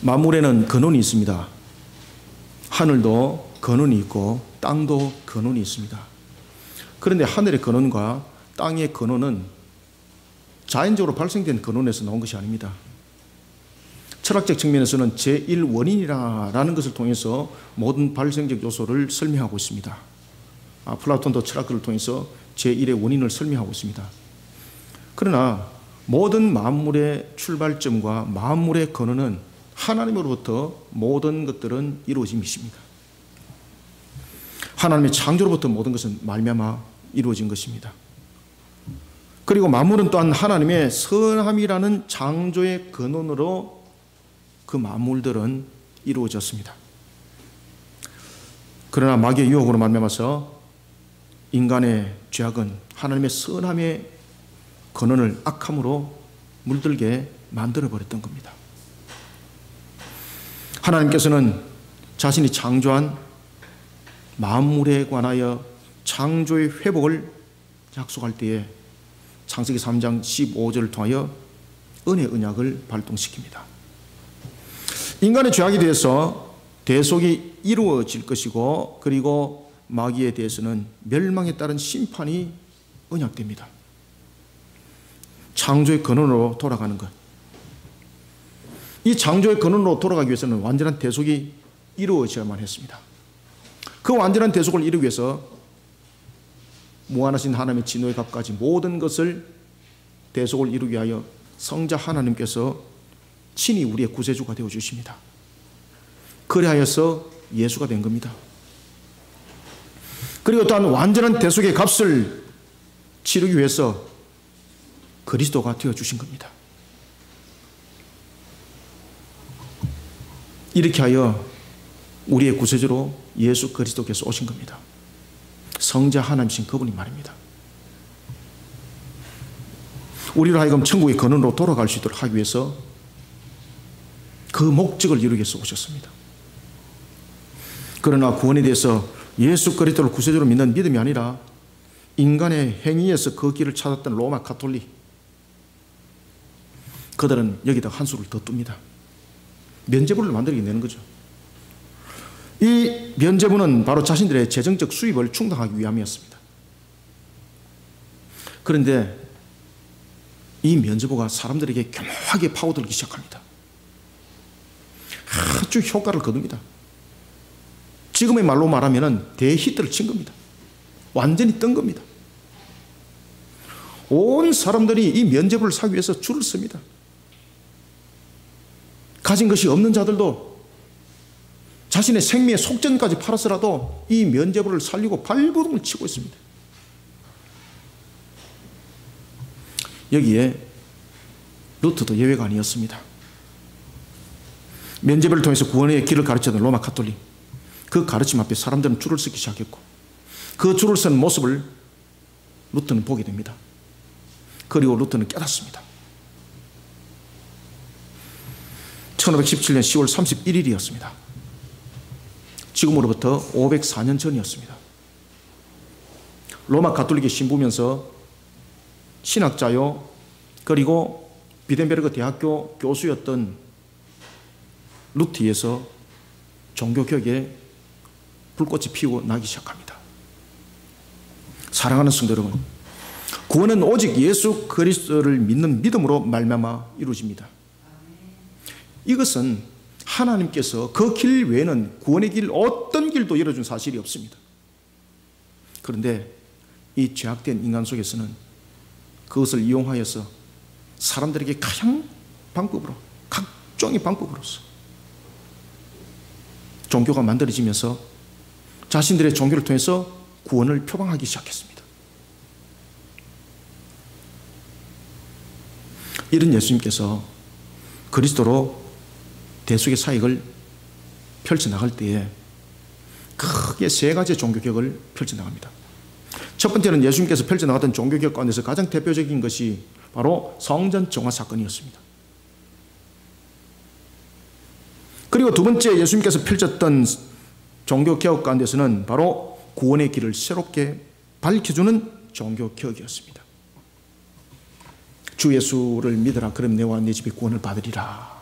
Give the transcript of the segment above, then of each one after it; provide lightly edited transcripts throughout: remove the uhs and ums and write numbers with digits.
만물에는 근원이 있습니다. 하늘도 근원이 있고 땅도 근원이 있습니다. 그런데 하늘의 근원과 땅의 근원은 자연적으로 발생된 근원에서 나온 것이 아닙니다. 철학적 측면에서는 제1원인이라는 것을 통해서 모든 발생적 요소를 설명하고 있습니다. 플라톤도 철학을 통해서 제1의 원인을 설명하고 있습니다. 그러나 모든 만물의 출발점과 만물의 근원은 하나님으로부터 모든 것들은 이루어짐이십니다. 하나님의 창조로부터 모든 것은 말미암아 이루어진 것입니다. 그리고 만물은 또한 하나님의 선함이라는 창조의 근원으로 그 만물들은 이루어졌습니다. 그러나 마귀의 유혹으로 말미암아서 인간의 죄악은 하나님의 선함의 근원을 악함으로 물들게 만들어버렸던 겁니다. 하나님께서는 자신이 창조한 만물에 관하여 창조의 회복을 약속할 때에 창세기 3장 15절을 통하여 은혜 언약을 발동시킵니다. 인간의 죄악에 대해서 대속이 이루어질 것이고, 그리고 마귀에 대해서는 멸망에 따른 심판이 언약됩니다. 창조의 근원으로 돌아가는 것. 이 창조의 근원으로 돌아가기 위해서는 완전한 대속이 이루어져야만 했습니다. 그 완전한 대속을 이루기 위해서 무한하신 하나님의 진노의 갑까지 모든 것을 대속을 이루기 위하여 성자 하나님께서 친히 우리의 구세주가 되어주십니다. 그리하여서 예수가 된 겁니다. 그리고 또한 완전한 대속의 값을 치르기 위해서 그리스도가 되어주신 겁니다. 이렇게 하여 우리의 구세주로 예수 그리스도께서 오신 겁니다. 성자 하나님이신 그분이 말입니다. 우리로 하여금 천국의 근원으로 돌아갈 수 있도록 하기 위해서 그 목적을 이루기 위해서 오셨습니다. 그러나 구원에 대해서 예수 그리스도를 구세주로 믿는 믿음이 아니라 인간의 행위에서 그 길을 찾았던 로마 가톨릭, 그들은 여기다 한 수를 더 둡니다. 면죄부를 만들게 되는 거죠. 이 면죄부는 바로 자신들의 재정적 수입을 충당하기 위함이었습니다. 그런데 이 면죄부가 사람들에게 교묘하게 파고들기 시작합니다. 아주 효과를 거둡니다. 지금의 말로 말하면 대히트를 친 겁니다. 완전히 뜬 겁니다. 온 사람들이 이 면죄부를 사기 위해서 줄을 섭니다. 가진 것이 없는 자들도 자신의 생명의 속전까지 팔아서라도 이 면죄부를 살리고 발버둥을 치고 있습니다. 여기에 루터도 예외가 아니었습니다. 면죄부를 통해서 구원의 길을 가르치던 로마 가톨릭, 그 가르침 앞에 사람들은 줄을 서기 시작했고, 그 줄을 서는 모습을 루터는 보게 됩니다. 그리고 루터는 깨닫습니다. 1517년 10월 31일이었습니다. 지금으로부터 504년 전이었습니다. 로마 가톨릭의 신부면서 신학자요, 그리고 비덴베르그 대학교 교수였던 루트에서 종교개혁에 불꽃이 피어나기 시작합니다. 사랑하는 성도 여러분, 구원은 오직 예수 그리스도를 믿는 믿음으로 말미암아 이루어집니다. 이것은 하나님께서 그 길 외에는 구원의 길 어떤 길도 열어준 사실이 없습니다. 그런데 이 죄악된 인간 속에서는 그것을 이용하여서 사람들에게 가장 방법으로, 각종의 방법으로서 종교가 만들어지면서 자신들의 종교를 통해서 구원을 표방하기 시작했습니다. 이런 예수님께서 그리스도로 대속의 사역을 펼쳐나갈 때에 크게 세 가지 종교개혁을 펼쳐나갑니다. 첫 번째는 예수님께서 펼쳐나갔던 종교개혁 가운데서 가장 대표적인 것이 바로 성전 정화 사건이었습니다. 그리고 두 번째 예수님께서 펼쳤던 종교개혁 가운데서는 바로 구원의 길을 새롭게 밝혀주는 종교개혁이었습니다. 주 예수를 믿으라, 그럼 내와 내 집이 구원을 받으리라.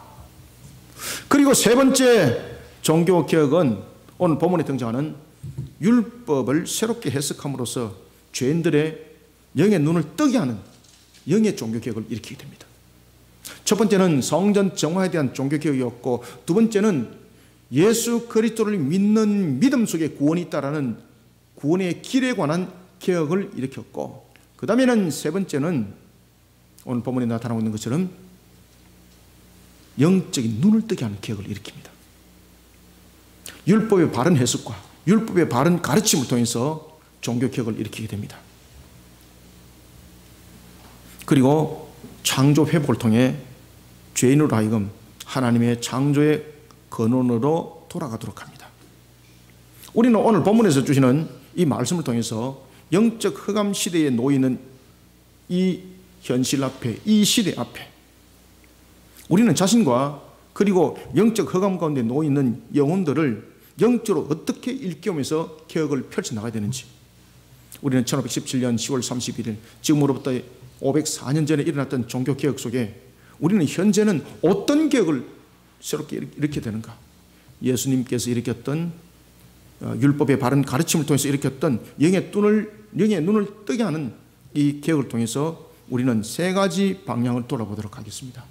그리고 세 번째 종교개혁은 오늘 본문에 등장하는 율법을 새롭게 해석함으로써 죄인들의 영의 눈을 뜨게 하는 영의 종교개혁을 일으키게 됩니다. 첫 번째는 성전 정화에 대한 종교개혁이었고, 두 번째는 예수 그리스도를 믿는 믿음 속에 구원이 있다라는 구원의 길에 관한 개혁을 일으켰고, 그 다음에는 세 번째는 오늘 본문에 나타나고 있는 것처럼 영적인 눈을 뜨게 하는 개혁을 일으킵니다. 율법의 바른 해석과 율법의 바른 가르침을 통해서 종교개혁을 일으키게 됩니다. 그리고 창조 회복을 통해 죄인으로 하여금 하나님의 창조의 근원으로 돌아가도록 합니다. 우리는 오늘 본문에서 주시는 이 말씀을 통해서 영적 흑암 시대에 놓이는 이 현실 앞에, 이 시대 앞에 우리는 자신과 그리고 영적 흑암 가운데 놓이는 영혼들을 영적으로 어떻게 일깨우면서 개혁을 펼쳐나가야 되는지, 우리는 1517년 10월 31일 지금으로부터 504년 전에 일어났던 종교개혁 속에 우리는 현재는 어떤 개혁을 새롭게 일으켜야 되는가, 예수님께서 일으켰던 율법의 바른 가르침을 통해서 일으켰던 영의 눈을 뜨게 하는 이 개혁을 통해서 우리는 세 가지 방향을 돌아보도록 하겠습니다.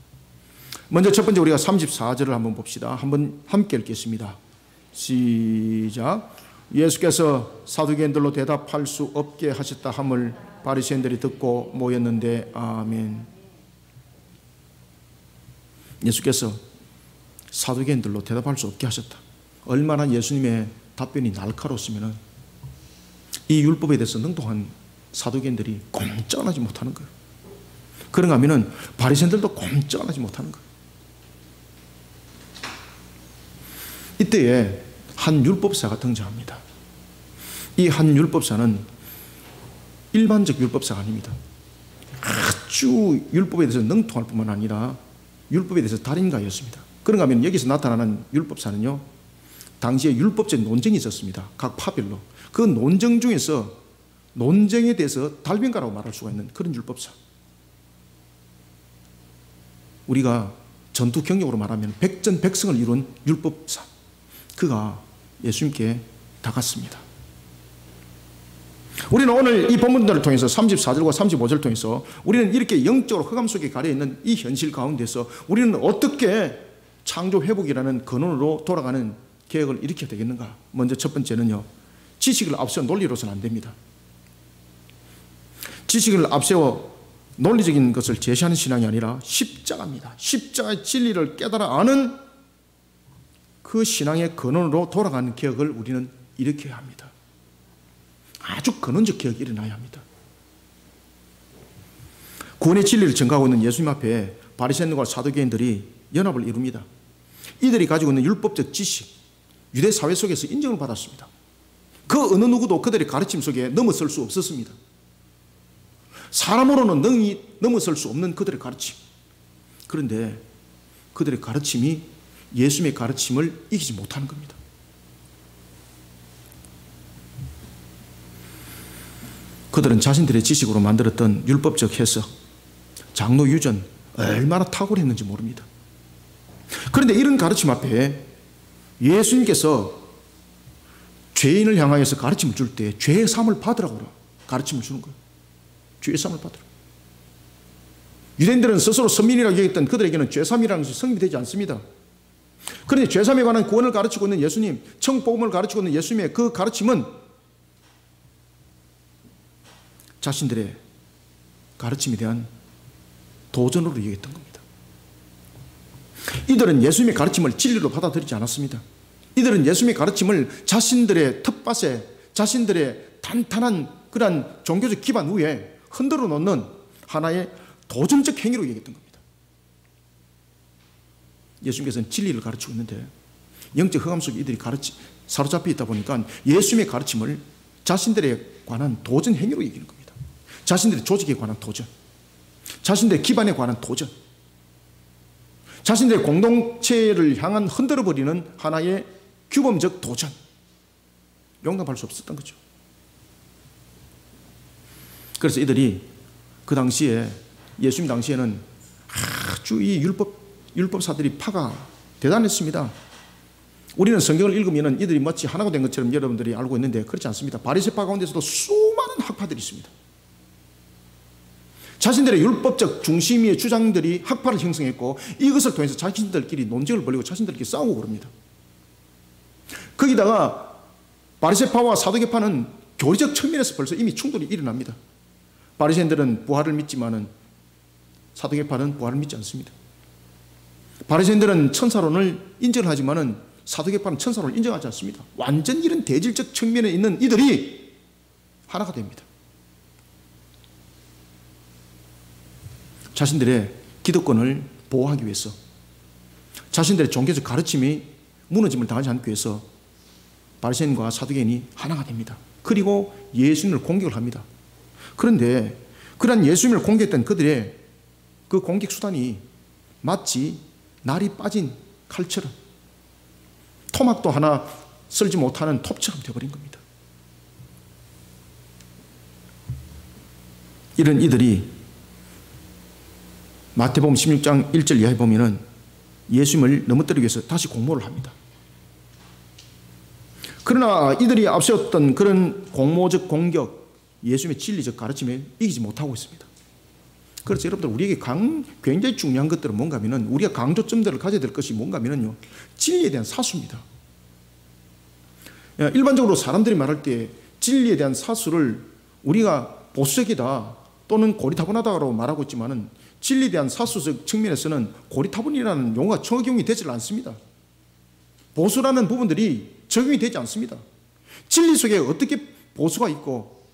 먼저 첫 번째, 우리가 34절을 한번 봅시다. 한번 함께 읽겠습니다. 시작. 예수께서 사두개인들로 대답할 수 없게 하셨다 함을 바리새인들이 듣고 모였는데. 아멘. 예수께서 사두개인들로 대답할 수 없게 하셨다. 얼마나 예수님의 답변이 날카로웠으면 이 율법에 대해서 능통한 사두개인들이 꼼짝하지 못하는 거예요. 그런가 하면 바리새인들도 꼼짝하지 못하는 거예요. 이때에 한 율법사가 등장합니다. 이 한 율법사는 일반적 율법사가 아닙니다. 아주 율법에 대해서 능통할 뿐만 아니라 율법에 대해서 달인가였습니다. 그런가 하면 여기서 나타나는 율법사는요, 당시에 율법적 논쟁이 있었습니다. 각 파별로. 그 논쟁 중에서 논쟁에 대해서 달변가라고 말할 수가 있는 그런 율법사. 우리가 전투 경력으로 말하면 백전백승을 이룬 율법사. 그가 예수님께 다갔습니다. 우리는 오늘 이 본문들을 통해서 34절과 35절을 통해서 우리는 이렇게 영적으로 흑암 속에 가려있는 이 현실 가운데서 우리는 어떻게 창조 회복이라는 근원으로 돌아가는 계획을 일으켜야 되겠는가? 먼저 첫 번째는요, 지식을 앞세워 논리로서는 안 됩니다. 지식을 앞세워 논리적인 것을 제시하는 신앙이 아니라 십자가입니다. 십자가의 진리를 깨달아 아는 그 신앙의 근원으로 돌아가는 개혁을 우리는 일으켜야 합니다. 아주 근원적 개혁이 일어나야 합니다. 구원의 진리를 전가하고 있는 예수님 앞에 바리새인과 사두개인들이 연합을 이룹니다. 이들이 가지고 있는 율법적 지식, 유대 사회 속에서 인정을 받았습니다. 그 어느 누구도 그들의 가르침 속에 넘어설 수 없었습니다. 사람으로는 능히 넘어설 수 없는 그들의 가르침. 그런데 그들의 가르침이 예수님의 가르침을 이기지 못하는 겁니다. 그들은 자신들의 지식으로 만들었던 율법적 해석, 장로 유전 얼마나 탁월했는지 모릅니다. 그런데 이런 가르침 앞에 예수님께서 죄인을 향하여서 가르침을 줄 때 죄의 사함을 받으라고 가르침을 주는 거예요. 죄의 사함을 받으라. 유대인들은 스스로 선민이라고 여겼던 그들에게는 죄사함이라는 것이 성립이 되지 않습니다. 그런데 죄사함에 관한 구원을 가르치고 있는 예수님, 천국복음을 가르치고 있는 예수님의 그 가르침은 자신들의 가르침에 대한 도전으로 여겼던 겁니다. 이들은 예수님의 가르침을 진리로 받아들이지 않았습니다. 이들은 예수님의 가르침을 자신들의 텃밭에, 자신들의 단단한 그러한 종교적 기반 위에 흔들어 놓는 하나의 도전적 행위로 여겼던 겁니다. 예수님께서는 진리를 가르치고 있는데 영적 흑암 속에 이들이 사로잡혀 있다 보니까 예수님의 가르침을 자신들에 관한 도전 행위로 여기는 겁니다. 자신들의 조직에 관한 도전, 자신들의 기반에 관한 도전, 자신들의 공동체를 향한 흔들어버리는 하나의 규범적 도전. 용납할 수 없었던 거죠. 그래서 이들이 그 당시에, 예수님 당시에는 아주 이 율법사들이 파가 대단했습니다. 우리는 성경을 읽으면 이들이 마치 하나가 된 것처럼 여러분들이 알고 있는데 그렇지 않습니다. 바리새파 가운데서도 수많은 학파들이 있습니다. 자신들의 율법적 중심의 주장들이 학파를 형성했고 이것을 통해서 자신들끼리 논쟁을 벌이고 자신들끼리 싸우고 그럽니다. 거기다가 바리새파와 사두개파는 교리적 측면에서 벌써 이미 충돌이 일어납니다. 바리새인들은 부활을 믿지만은 사두개파는 부활을 믿지 않습니다. 바리새인들은 천사론을 인정하지만은 사두개파는 천사론을 인정하지 않습니다. 완전 이런 대질적 측면에 있는 이들이 하나가 됩니다. 자신들의 기득권을 보호하기 위해서, 자신들의 종교적 가르침이 무너짐을 당하지 않기 위해서 바리새인과 사두개인이 하나가 됩니다. 그리고 예수님을 공격을 합니다. 그런데 그러한 예수님을 공격했던 그들의 그 공격 수단이 마치 날이 빠진 칼처럼, 토막도 하나 썰지 못하는 톱처럼 되어버린 겁니다. 이런 이들이 마태복음 16장 1절 이하에 보면은 예수님을 넘어뜨리기 위해서 다시 공모를 합니다. 그러나 이들이 앞세웠던 그런 공모적 공격, 예수님의 진리적 가르침에 이기지 못하고 있습니다. 그래서 여러분들 우리에게 굉장히 중요한 것들은 뭔가 하면은 우리가 강조점들을 가져야 될 것이 뭔가 하면은요, 진리에 대한 사수입니다. 일반적으로 사람들이 말할 때 진리에 대한 사수를 우리가 보수적이다 또는 고리타분하다고 말하고 있지만은 진리에 대한 사수적 측면에서는 고리타분이라는 용어가 적용이 되지 않습니다. 보수라는 부분들이 적용이 되지 않습니다. 진리 속에 어떻게 보수가 있고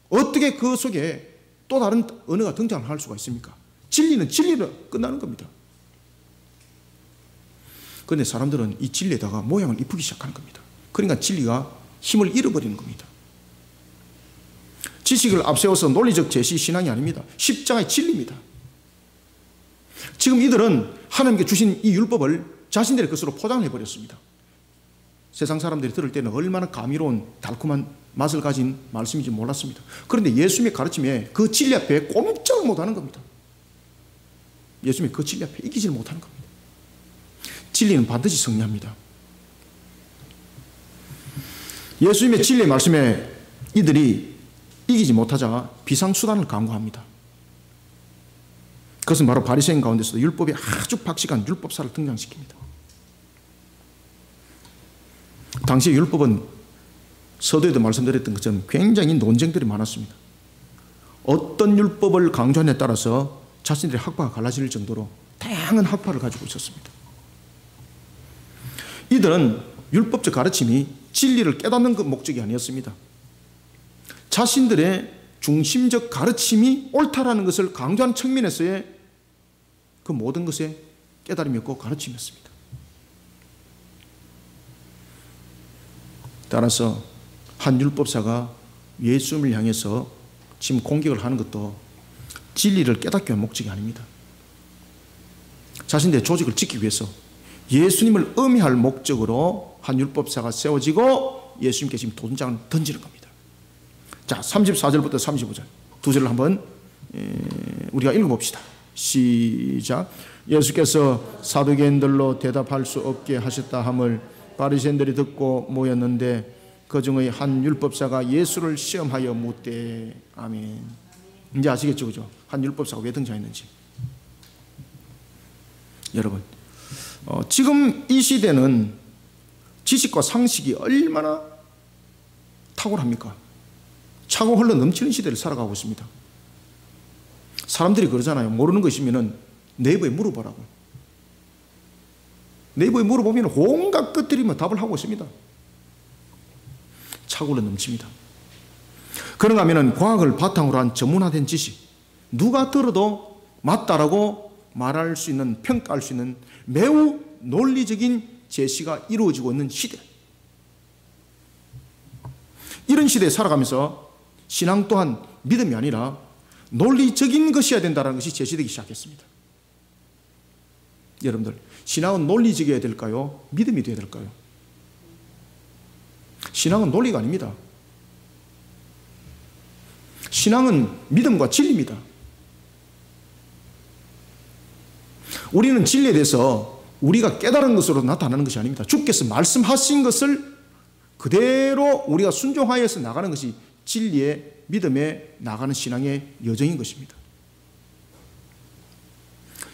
어떻게 그 속에 또 다른 언어가 등장할 수가 있습니까? 진리는 진리로 끝나는 겁니다. 그런데 사람들은 이 진리에다가 모양을 입히기 시작하는 겁니다. 그러니까 진리가 힘을 잃어버리는 겁니다. 지식을 앞세워서 논리적 제시 신앙이 아닙니다. 십자가의 진리입니다. 지금 이들은 하나님께 주신 이 율법을 자신들의 것으로 포장을 해버렸습니다. 세상 사람들이 들을 때는 얼마나 감미로운 달콤한 맛을 가진 말씀인지 몰랐습니다. 그런데 예수님의 가르침에 그 진리 앞에 꼼짝을 못하는 겁니다. 예수님의 그 진리 앞에 이기지를 못하는 겁니다. 진리는 반드시 승리합니다. 예수님의 진리의 말씀에 이들이 이기지 못하자 비상수단을 강구합니다. 그것은 바로 바리새인 가운데서도 율법에 아주 박식한 율법사를 등장시킵니다. 당시 율법은 서두에도 말씀드렸던 것처럼 굉장히 논쟁들이 많았습니다. 어떤 율법을 강조하느냐에 따라서 자신들의 학파가 갈라질 정도로 다양한 학파를 가지고 있었습니다. 이들은 율법적 가르침이 진리를 깨닫는 그 목적이 아니었습니다. 자신들의 중심적 가르침이 옳다라는 것을 강조하는 측면에서의 그 모든 것의 깨달음이었고 가르침이었습니다. 따라서 한 율법사가 예수님을 향해서 지금 공격을 하는 것도 진리를 깨닫기 위한 목적이 아닙니다. 자신들의 조직을 지키기 위해서 예수님을 음해할 목적으로 한 율법사가 세워지고 예수님께 지금 도전장을 던지는 겁니다. 자, 34절부터 35절 두 절을 한번 우리가 읽어봅시다. 시작. 예수께서 사두개인들로 대답할 수 없게 하셨다 함을 바리새인들이 듣고 모였는데 그 중의 한 율법사가 예수를 시험하여 묻되. 아멘. 이제 아시겠죠, 그죠? 한 율법사가 왜 등장했는지. 여러분, 지금 이 시대는 지식과 상식이 얼마나 탁월합니까? 차고 흘러 넘치는 시대를 살아가고 있습니다. 사람들이 그러잖아요. 모르는 거 있으면 네이버에 물어보라고. 네이버에 물어보면 온갖 것들이 답을 하고 있습니다. 차고 흘러 넘칩니다. 그런가 하면 과학을 바탕으로 한 전문화된 지식, 누가 들어도 맞다라고 말할 수 있는, 평가할 수 있는 매우 논리적인 제시가 이루어지고 있는 시대. 이런 시대에 살아가면서 신앙 또한 믿음이 아니라 논리적인 것이어야 된다는 것이 제시되기 시작했습니다. 여러분들, 신앙은 논리적이어야 될까요? 믿음이 되어야 될까요? 신앙은 논리가 아닙니다. 신앙은 믿음과 진리입니다. 우리는 진리에 대해서 우리가 깨달은 것으로 나타나는 것이 아닙니다. 주께서 말씀하신 것을 그대로 우리가 순종하여서 나가는 것이 진리의 믿음에 나가는 신앙의 여정인 것입니다.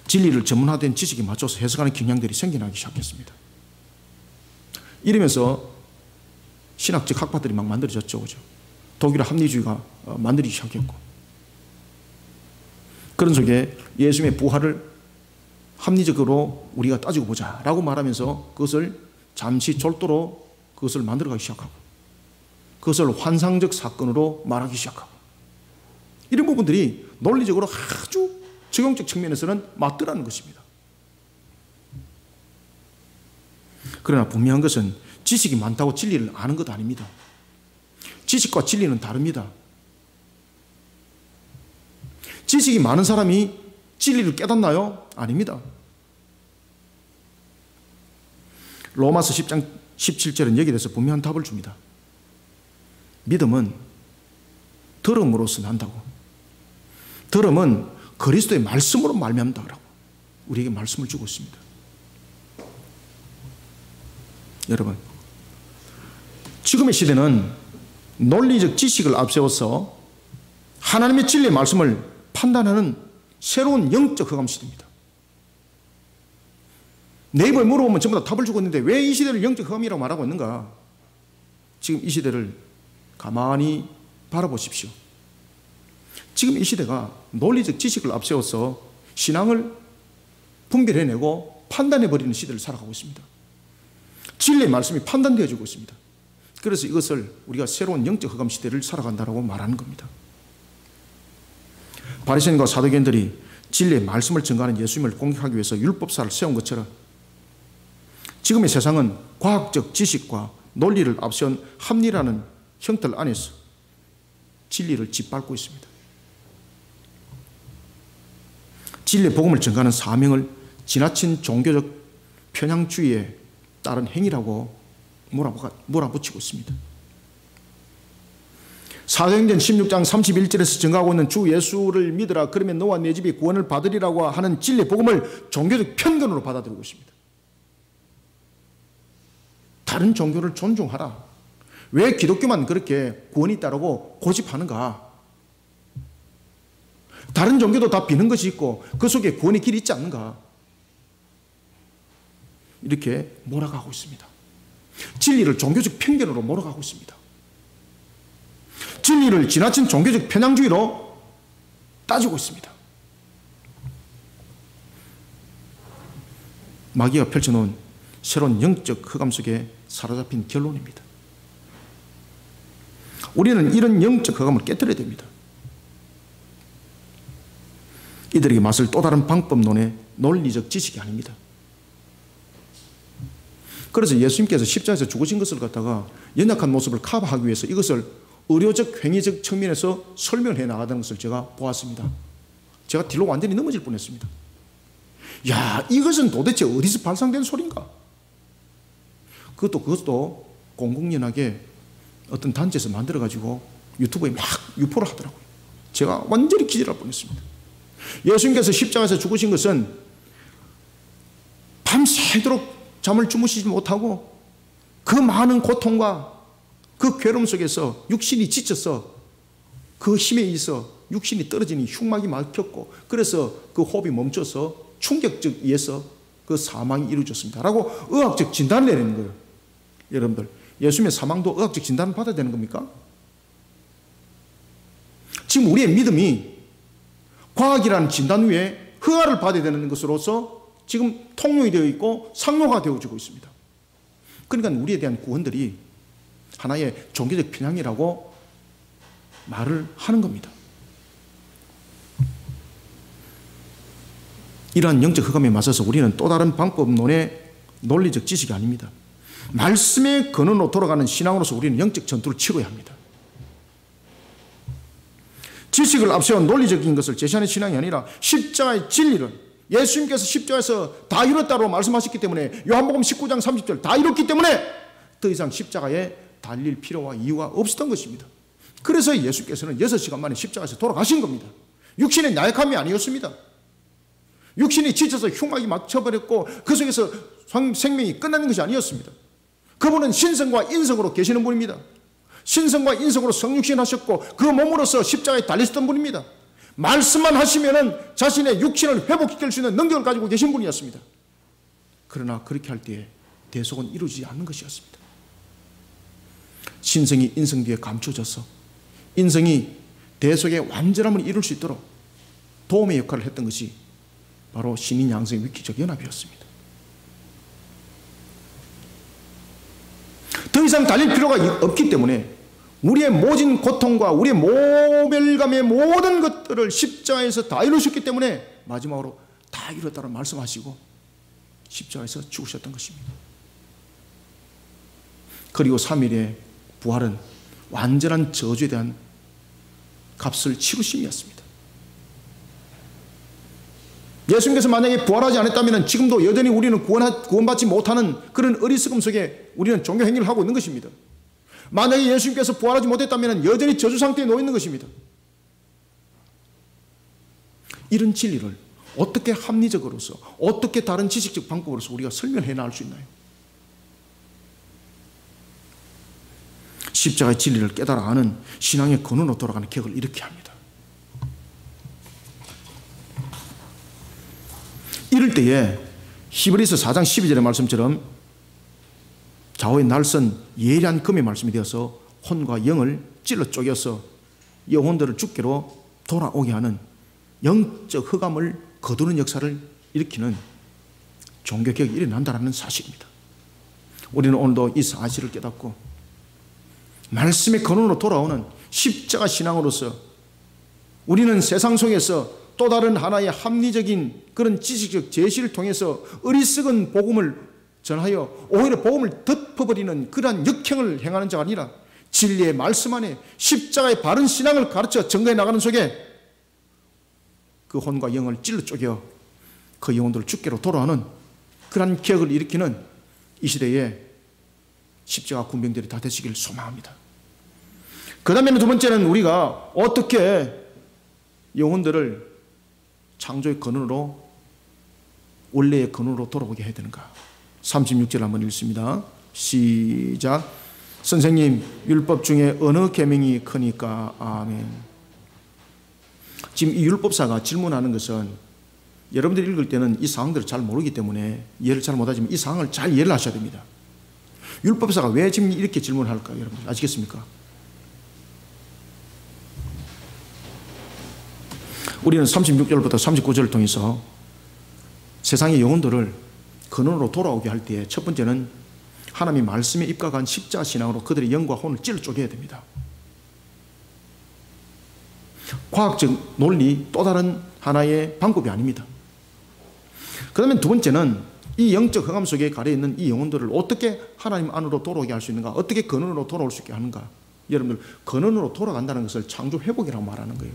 진리를 전문화된 지식에 맞춰서 해석하는 경향들이 생겨나기 시작했습니다. 이러면서 신학적 학파들이 막 만들어졌죠. 그죠? 독일의 합리주의가 만들기 시작했고, 그런 속에 예수님의 부활을 합리적으로 우리가 따지고 보자 라고 말하면서 그것을 잠시 졸도로 그것을 만들어가기 시작하고, 그것을 환상적 사건으로 말하기 시작하고, 이런 부분들이 논리적으로 아주 적용적 측면에서는 맞더라는 것입니다. 그러나 분명한 것은 지식이 많다고 진리를 아는 것 아닙니다. 지식과 진리는 다릅니다. 지식이 많은 사람이 진리를 깨닫나요? 아닙니다. 로마서 10장 17절은 여기에 대해서 분명한 답을 줍니다. 믿음은 들음으로써 난다고. 들음은 그리스도의 말씀으로 말미암는다고 우리에게 말씀을 주고 있습니다. 여러분, 지금의 시대는 논리적 지식을 앞세워서 하나님의 진리의 말씀을 판단하는 새로운 영적 흑암 시대입니다. 네이버에 물어보면 전부 다 답을 주고 있는데 왜 이 시대를 영적 흑암이라고 말하고 있는가? 지금 이 시대를 가만히 바라보십시오. 지금 이 시대가 논리적 지식을 앞세워서 신앙을 분별해내고 판단해버리는 시대를 살아가고 있습니다. 진리의 말씀이 판단되어지고 있습니다. 그래서 이것을 우리가 새로운 영적 흑암 시대를 살아간다고 말하는 겁니다. 바리새인과 사두개인들이 진리의 말씀을 증거하는 예수님을 공격하기 위해서 율법사를 세운 것처럼 지금의 세상은 과학적 지식과 논리를 앞세운 합리라는 형틀 안에서 진리를 짓밟고 있습니다. 진리의 복음을 증거하는 사명을 지나친 종교적 편향주의에 따른 행위라고 몰아붙이고 있습니다. 사도행전 16장 31절에서 증거하고 있는 주 예수를 믿으라 그러면 너와 내 집이 구원을 받으리라고 하는 진리의 복음을 종교적 편견으로 받아들이고 있습니다. 다른 종교를 존중하라. 왜 기독교만 그렇게 구원이 있다고 고집하는가? 다른 종교도 다 비는 것이 있고 그 속에 구원의 길이 있지 않는가? 이렇게 몰아가고 있습니다. 진리를 종교적 편견으로 몰아가고 있습니다. 진리를 지나친 종교적 편향주의로 따지고 있습니다. 마귀가 펼쳐놓은 새로운 영적 흑암 속에 사로잡힌 결론입니다. 우리는 이런 영적 흑암을 깨뜨려야 됩니다. 이들에게 맞설 또 다른 방법론의 논리적 지식이 아닙니다. 그래서 예수님께서 십자가에서 죽으신 것을 갖다가 연약한 모습을 커버하기 위해서 이것을 의료적, 행위적 측면에서 설명을 해 나가다는 것을 제가 보았습니다. 제가 뒤로 완전히 넘어질 뻔했습니다. 야, 이것은 도대체 어디서 발상된 소리인가? 그것도 공공연하게 어떤 단체에서 만들어가지고 유튜브에 막 유포를 하더라고요. 제가 완전히 기절할 뻔했습니다. 예수님께서 십자가에서 죽으신 것은 밤새도록 잠을 주무시지 못하고 그 많은 고통과 그 괴로움 속에서 육신이 지쳐서 그 힘에 의해서 육신이 떨어지니 흉막이 막혔고 그래서 그 호흡이 멈춰서 충격적 의해서 그 사망이 이루어졌습니다. 라고 의학적 진단을 내리는 거예요. 여러분들, 예수님의 사망도 의학적 진단을 받아야 되는 겁니까? 지금 우리의 믿음이 과학이라는 진단 위에 허가를 받아야 되는 것으로서 지금 통용이 되어 있고 상용화가 되어지고 있습니다. 그러니까 우리에 대한 구원들이 하나의 종교적 편향이라고 말을 하는 겁니다. 이러한 영적 흑암에 맞서서 우리는 또 다른 방법론의 논리적 지식이 아닙니다. 말씀의 근원으로 돌아가는 신앙으로서 우리는 영적 전투를 치러야 합니다. 지식을 앞세운 논리적인 것을 제시하는 신앙이 아니라 십자가의 진리를 예수님께서 십자가에서 다 이뤘다고 말씀하셨기 때문에 요한복음 19장 30절 다 이뤘기 때문에 더 이상 십자가에 달릴 필요와 이유가 없었던 것입니다. 그래서 예수께서는 6시간 만에 십자가에서 돌아가신 겁니다. 육신의 나약함이 아니었습니다. 육신이 지쳐서 흉막이 맞춰버렸고 그 속에서 생명이 끝나는 것이 아니었습니다. 그분은 신성과 인성으로 계시는 분입니다. 신성과 인성으로 성육신 하셨고 그 몸으로서 십자가에 달리셨던 분입니다. 말씀만 하시면은 자신의 육신을 회복시킬 수 있는 능력을 가지고 계신 분이었습니다. 그러나 그렇게 할 때에 대속은 이루어지지 않는 것이었습니다. 신성이 인성 뒤에 감춰져서 인성이 대속의 완전함을 이룰 수 있도록 도움의 역할을 했던 것이 바로 신인 양성의 위키적 연합이었습니다. 더 이상 달릴 필요가 없기 때문에 우리의 모진 고통과 우리의 모멸감의 모든 것들을 십자가에서 다 이루셨기 때문에 마지막으로 다 이뤘다고 말씀하시고 십자가에서 죽으셨던 것입니다. 그리고 3일의 부활은 완전한 저주에 대한 값을 치르심이었습니다. 예수님께서 만약에 부활하지 않았다면 지금도 여전히 우리는 구원받지 못하는 그런 어리석음 속에 우리는 종교 행위를 하고 있는 것입니다. 만약에 예수님께서 부활하지 못했다면 여전히 저주 상태에 놓여 있는 것입니다. 이런 진리를 어떻게 합리적으로서 어떻게 다른 지식적 방법으로서 우리가 설명해 나갈 수 있나요? 십자가의 진리를 깨달아 아는 신앙의 근원으로 돌아가는 격을 이렇게 합니다. 이럴 때에 히브리서 4장 12절의 말씀처럼 좌우의 날선 예리한 금의 말씀이 되어서 혼과 영을 찔러 쪼개서 영혼들을 주께로 돌아오게 하는 영적 흑암을 거두는 역사를 일으키는 종교개혁이 일어난다는 사실입니다. 우리는 오늘도 이 사실을 깨닫고 말씀의 근원으로 돌아오는 십자가 신앙으로서 우리는 세상 속에서 또 다른 하나의 합리적인 그런 지식적 제시를 통해서 어리석은 복음을 전하여 오히려 복음을 덮어버리는 그러한 역행을 행하는 자가 아니라 진리의 말씀 안에 십자가의 바른 신앙을 가르쳐 증거해 나가는 속에 그 혼과 영을 찔러 쪼개 그 영혼들을 주께로 돌아오는 그러한 기억을 일으키는 이 시대에 십자가 군병들이 다 되시기를 소망합니다. 그 다음에는 두 번째는 우리가 어떻게 영혼들을 창조의 근원으로 원래의 근원으로 돌아오게 해야 되는가. 36절 한번 읽습니다. 시작. 선생님, 율법 중에 어느 계명이 크니까? 아멘. 지금 이 율법사가 질문하는 것은 여러분들이 읽을 때는 이 상황들을 잘 모르기 때문에 이해를 잘 못하지만 이 상황을 잘 이해를 하셔야 됩니다. 율법사가 왜 지금 이렇게 질문할까요? 여러분 아시겠습니까? 우리는 36절부터 39절을 통해서 세상의 영혼들을 근원으로 돌아오게 할 때에 첫 번째는 하나님의 말씀에 입각한 십자가 신앙으로 그들의 영과 혼을 찔러 쪼개야 됩니다. 과학적 논리 또 다른 하나의 방법이 아닙니다. 그 다음에 두 번째는 이 영적 흑암 속에 가려있는 이 영혼들을 어떻게 하나님 안으로 돌아오게 할 수 있는가, 어떻게 근원으로 돌아올 수 있게 하는가. 여러분들 근원으로 돌아간다는 것을 창조 회복이라고 말하는 거예요.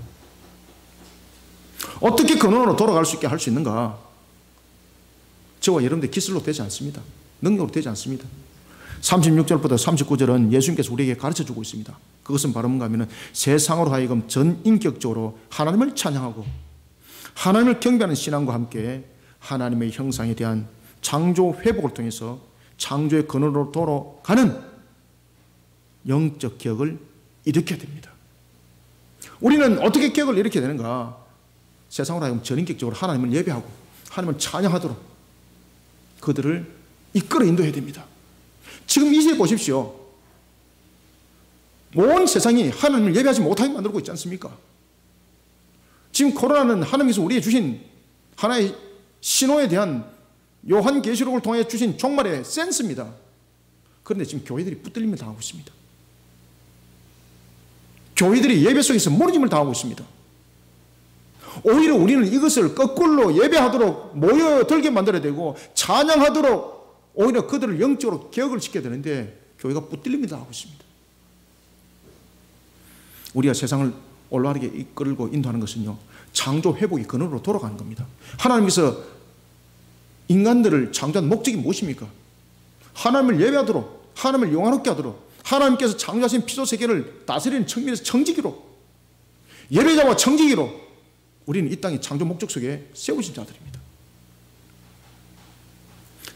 어떻게 근원으로 돌아갈 수 있게 할 수 있는가. 저와 여러분들 기술로 되지 않습니다. 능력으로 되지 않습니다. 36절부터 39절은 예수님께서 우리에게 가르쳐주고 있습니다. 그것은 바로 뭔가 하면 세상으로 하여금 전인격적으로 하나님을 찬양하고 하나님을 경배하는 신앙과 함께 하나님의 형상에 대한 창조 회복을 통해서 창조의 근원으로 돌아가는 영적 기억을 일으켜야 됩니다. 우리는 어떻게 기억을 일으켜야 되는가? 세상으로 하여금 전인격적으로 하나님을 예배하고 하나님을 찬양하도록 그들을 이끌어 인도해야 됩니다. 지금 이 시대에 보십시오. 온 세상이 하나님을 예배하지 못하게 만들고 있지 않습니까? 지금 코로나는 하나님께서 우리에게 주신 하나의 신호에 대한 요한계시록을 통해 주신 종말의 센스입니다. 그런데 지금 교회들이 붙들림을 당하고 있습니다. 교회들이 예배 속에서 무너짐을 당하고 있습니다. 오히려 우리는 이것을 거꾸로 예배하도록 모여들게 만들어야 되고 찬양하도록 오히려 그들을 영적으로 개혁을 시켜야 되는데 교회가 붙들림을 당하고 있습니다. 우리가 세상을 올바르게 이끌고 인도하는 것은요, 창조 회복의 근원으로 돌아가는 겁니다. 하나님께서 인간들을 창조한 목적이 무엇입니까? 하나님을 예배하도록, 하나님을 영화롭게 하도록, 하나님께서 창조하신 피조 세계를 다스리는 측면에서 청지기로, 예배자와 청지기로 우리는 이 땅의 창조 목적 속에 세우신 자들입니다.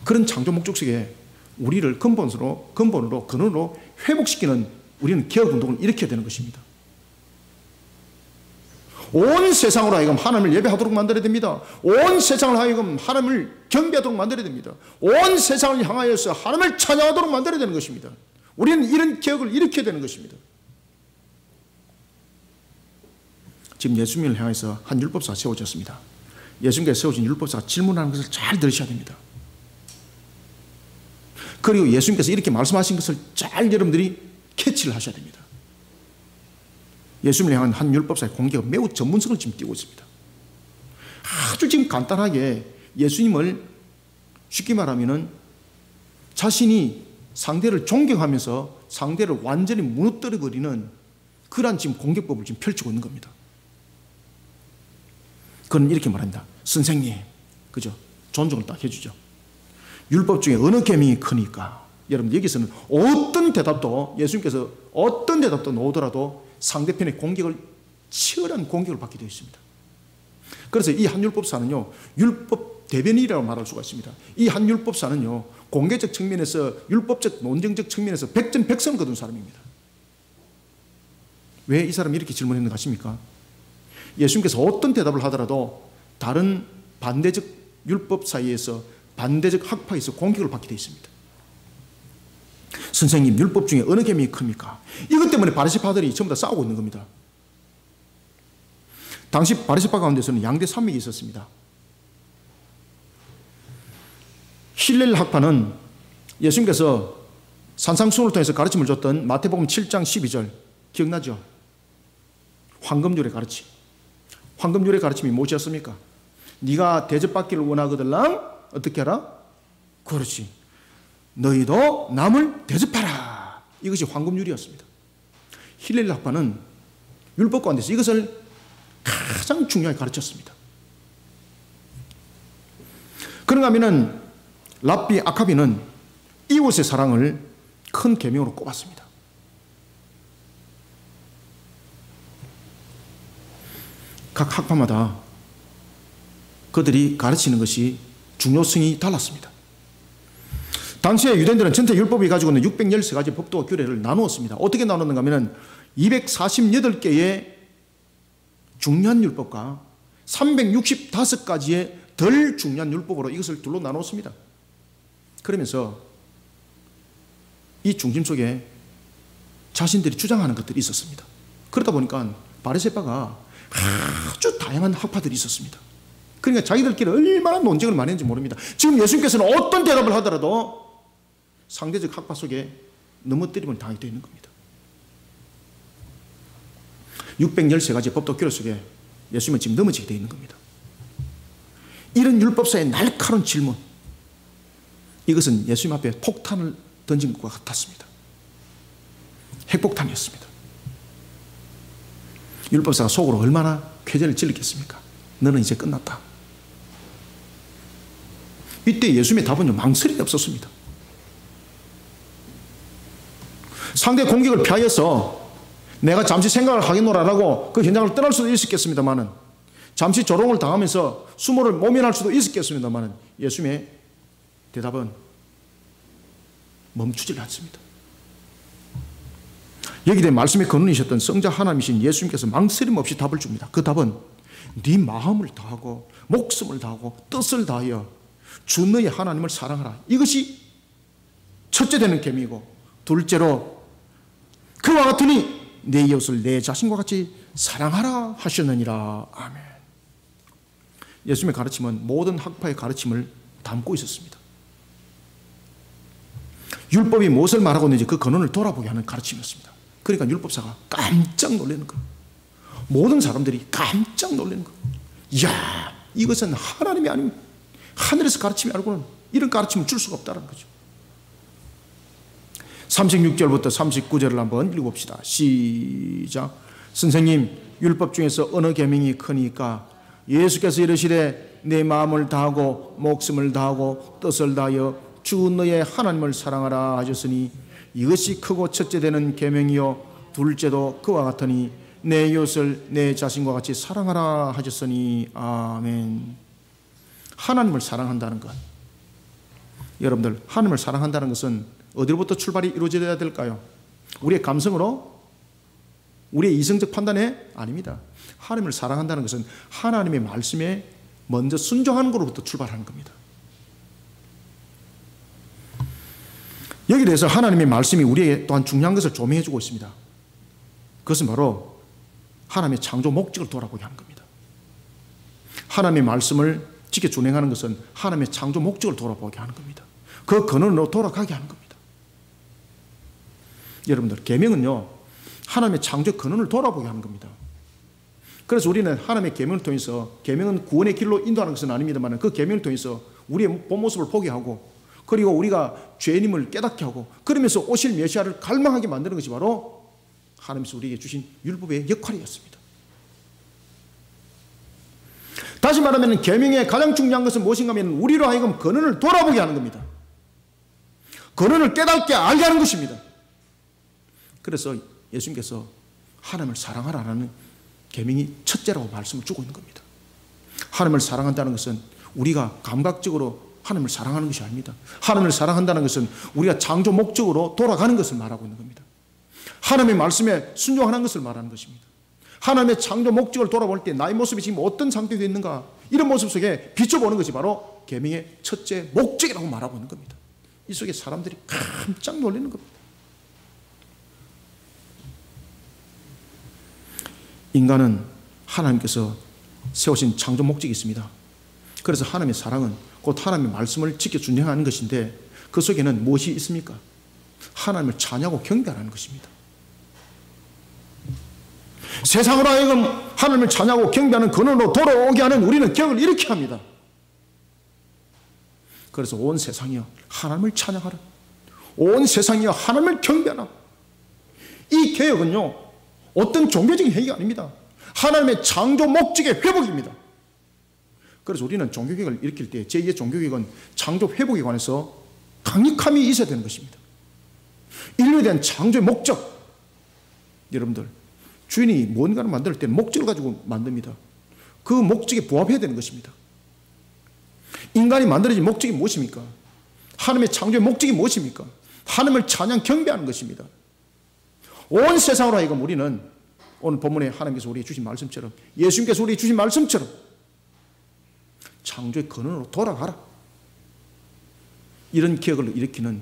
그런 창조 목적 속에 우리를 근원으로 회복시키는 우리는 개혁운동을 일으켜야 되는 것입니다. 온 세상으로 하여금 하나님을 예배하도록 만들어야 됩니다. 온 세상을 하여금 하나님을 경배하도록 만들어야 됩니다. 온 세상을 향하여서 하나님을 찬양하도록 만들어야 되는 것입니다. 우리는 이런 개혁을 일으켜야 되는 것입니다. 지금 예수님을 향해서 한 율법사가 세워졌습니다. 예수님께서 세워진 율법사가 질문하는 것을 잘 들으셔야 됩니다. 그리고 예수님께서 이렇게 말씀하신 것을 잘 여러분들이 캐치를 하셔야 됩니다. 예수님을 향한 한 율법사의 공개가 매우 전문성을 지금 띄고 있습니다. 아주 지금 간단하게 예수님을 쉽게 말하면은 자신이 상대를 존경하면서 상대를 완전히 무너뜨려버리는 그러한 지금 공격법을 지금 펼치고 있는 겁니다. 그는 이렇게 말합니다. 선생님, 그죠? 존중을 딱 해주죠. 율법 중에 어느 계명이 크니까? 여러분, 여기서는 어떤 대답도, 예수님께서 어떤 대답도 나오더라도 상대편의 공격을, 치열한 공격을 받게 되어 있습니다. 그래서 이 한 율법사는요, 율법 대변인이라고 말할 수가 있습니다. 이 한 율법사는요, 공개적 측면에서, 율법적, 논쟁적 측면에서 백전백승을 거둔 사람입니다. 왜 이 사람이 이렇게 질문했는가 하십니까? 예수님께서 어떤 대답을 하더라도 다른 반대적 율법 사이에서, 반대적 학파에서 공격을 받게 되어 있습니다. 선생님, 율법 중에 어느 계명이 큽니까? 이것 때문에 바리새파들이 전부 다 싸우고 있는 겁니다. 당시 바리새파 가운데서는 양대 산맥이 있었습니다. 힐렐 학파는 예수님께서 산상수훈을 통해서 가르침을 줬던 마태복음 7장 12절 기억나죠? 황금률의 가르침. 황금률의 가르침이 무엇이었습니까? 네가 대접받기를 원하거들랑 어떻게 하라? 그렇지. 너희도 남을 대접하라. 이것이 황금률이었습니다. 힐렐 학파는 율법 가운데서 이것을 가장 중요하게 가르쳤습니다. 그런가 하면은 랍비 아카비는 이웃의 사랑을 큰 계명으로 꼽았습니다. 각 학파마다 그들이 가르치는 것이 중요성이 달랐습니다. 당시에 유대인들은 전체 율법이 가지고 있는 613가지 법도와 규례를 나누었습니다. 어떻게 나누는가 하면 248개의 중요한 율법과 365가지의 덜 중요한 율법으로 이것을 둘로 나누었습니다. 그러면서 이 중심 속에 자신들이 주장하는 것들이 있었습니다. 그러다 보니까 바리새파가 아주 다양한 학파들이 있었습니다. 그러니까 자기들끼리 얼마나 논쟁을 많이 했는지 모릅니다. 지금 예수님께서는 어떤 대답을 하더라도 상대적 학파 속에 넘어뜨림을 당하게 되어 있는 겁니다. 613가지 법도 규례 속에 예수님은 지금 넘어지게 되어 있는 겁니다. 이런 율법사의 날카로운 질문, 이것은 예수님 앞에 폭탄을 던진 것과 같았습니다. 핵폭탄이었습니다. 율법사가 속으로 얼마나 쾌재를 질렀겠습니까? 너는 이제 끝났다. 이때 예수님의 답은 망설임이 없었습니다. 상대 공격을 피하여서 내가 잠시 생각을 하겠노라라고 그 현장을 떠날 수도 있었겠습니다만은, 잠시 조롱을 당하면서 수모를 모면할 수도 있었겠습니다만은, 예수님의 대답은 멈추질 않습니다. 여기에 말씀의 근원이셨던 성자 하나님이신 예수님께서 망설임 없이 답을 줍니다. 그 답은 네 마음을 다하고 목숨을 다하고 뜻을 다하여 주 너의 하나님을 사랑하라. 이것이 첫째 되는 계명이고, 둘째로 그와 같으니 내 이웃을 내 자신과 같이 사랑하라 하셨느니라. 아멘. 예수님의 가르침은 모든 학파의 가르침을 담고 있었습니다. 율법이 무엇을 말하고 있는지 그 근원을 돌아보게 하는 가르침이었습니다. 그러니까 율법사가 깜짝 놀라는 거예요. 모든 사람들이 깜짝 놀라는 거예요. 이야, 이것은 하나님이 아니면 하늘에서 가르침이 아니고는 이런 가르침을 줄 수가 없다는 거죠. 36절부터 39절을 한번 읽어봅시다. 시작. 선생님, 율법 중에서 어느 계명이 크니까? 예수께서 이르시되 내 마음을 다하고 목숨을 다하고 뜻을 다하여 주 너의 하나님을 사랑하라 하셨으니 이것이 크고 첫째 되는 계명이요 둘째도 그와 같으니 내 이웃을 내 자신과 같이 사랑하라 하셨으니. 아멘. 하나님을 사랑한다는 것, 여러분들, 하나님을 사랑한다는 것은 어디로부터 출발이 이루어져야 될까요? 우리의 감성으로? 우리의 이성적 판단에? 아닙니다. 하나님을 사랑한다는 것은 하나님의 말씀에 먼저 순종하는 것으로부터 출발하는 겁니다. 여기에 대해서 하나님의 말씀이 우리에게 또한 중요한 것을 조명해 주고 있습니다. 그것은 바로 하나님의 창조 목적을 돌아보게 하는 겁니다. 하나님의 말씀을 지켜 준행하는 것은 하나님의 창조 목적을 돌아보게 하는 겁니다. 그 근원으로 돌아가게 하는 겁니다. 여러분들, 계명은요, 하나님의 창조 근원을 돌아보게 하는 겁니다. 그래서 우리는 하나님의 계명을 통해서, 계명은 구원의 길로 인도하는 것은 아닙니다만, 그 계명을 통해서 우리의 본 모습을 보게 하고, 그리고 우리가 죄인임을 깨닫게 하고, 그러면서 오실 메시아를 갈망하게 만드는 것이 바로 하나님께서 우리에게 주신 율법의 역할이었습니다. 다시 말하면 계명의 가장 중요한 것은 무엇인가 하면 우리로 하여금 근원을 돌아보게 하는 겁니다. 근원을 깨닫게 알게 하는 것입니다. 그래서 예수님께서 하나님을 사랑하라는 계명이 첫째라고 말씀을 주고 있는 겁니다. 하나님을 사랑한다는 것은 우리가 감각적으로 하나님을 사랑하는 것이 아닙니다. 하나님을 사랑한다는 것은 우리가 창조 목적으로 돌아가는 것을 말하고 있는 겁니다. 하나님의 말씀에 순종하는 것을 말하는 것입니다. 하나님의 창조 목적을 돌아볼 때 나의 모습이 지금 어떤 상태에 있는가, 이런 모습 속에 비춰보는 것이 바로 계명의 첫째 목적이라고 말하고 있는 겁니다. 이 속에 사람들이 깜짝 놀라는 겁니다. 인간은 하나님께서 세우신 창조 목적이 있습니다. 그래서 하나님의 사랑은 곧 하나님의 말씀을 지켜 준행하는 것인데, 그 속에는 무엇이 있습니까? 하나님을 찬양하고 경배하는 것입니다. 세상으로 하여금 하나님을 찬양하고 경배하는 근원으로 돌아오게 하는 우리는 격을 이렇게 합니다. 그래서 온 세상이여 하나님을 찬양하라, 온 세상이여 하나님을 경배하라. 이 개혁은요, 어떤 종교적인 행위가 아닙니다. 하나님의 창조 목적의 회복입니다. 그래서 우리는 종교개혁을 일으킬 때 제2의 종교개혁은 창조 회복에 관해서 강력함이 있어야 되는 것입니다. 인류에 대한 창조의 목적, 여러분들, 주인이 뭔가를 만들 때는 목적을 가지고 만듭니다. 그 목적에 부합해야 되는 것입니다. 인간이 만들어진 목적이 무엇입니까? 하나님의 창조의 목적이 무엇입니까? 하나님을 찬양 경배하는 것입니다. 온 세상으로 하여금 우리는 오늘 본문에 하나님께서 우리에게 주신 말씀처럼, 예수님께서 우리에게 주신 말씀처럼 창조의 근원으로 돌아가라, 이런 기억을 일으키는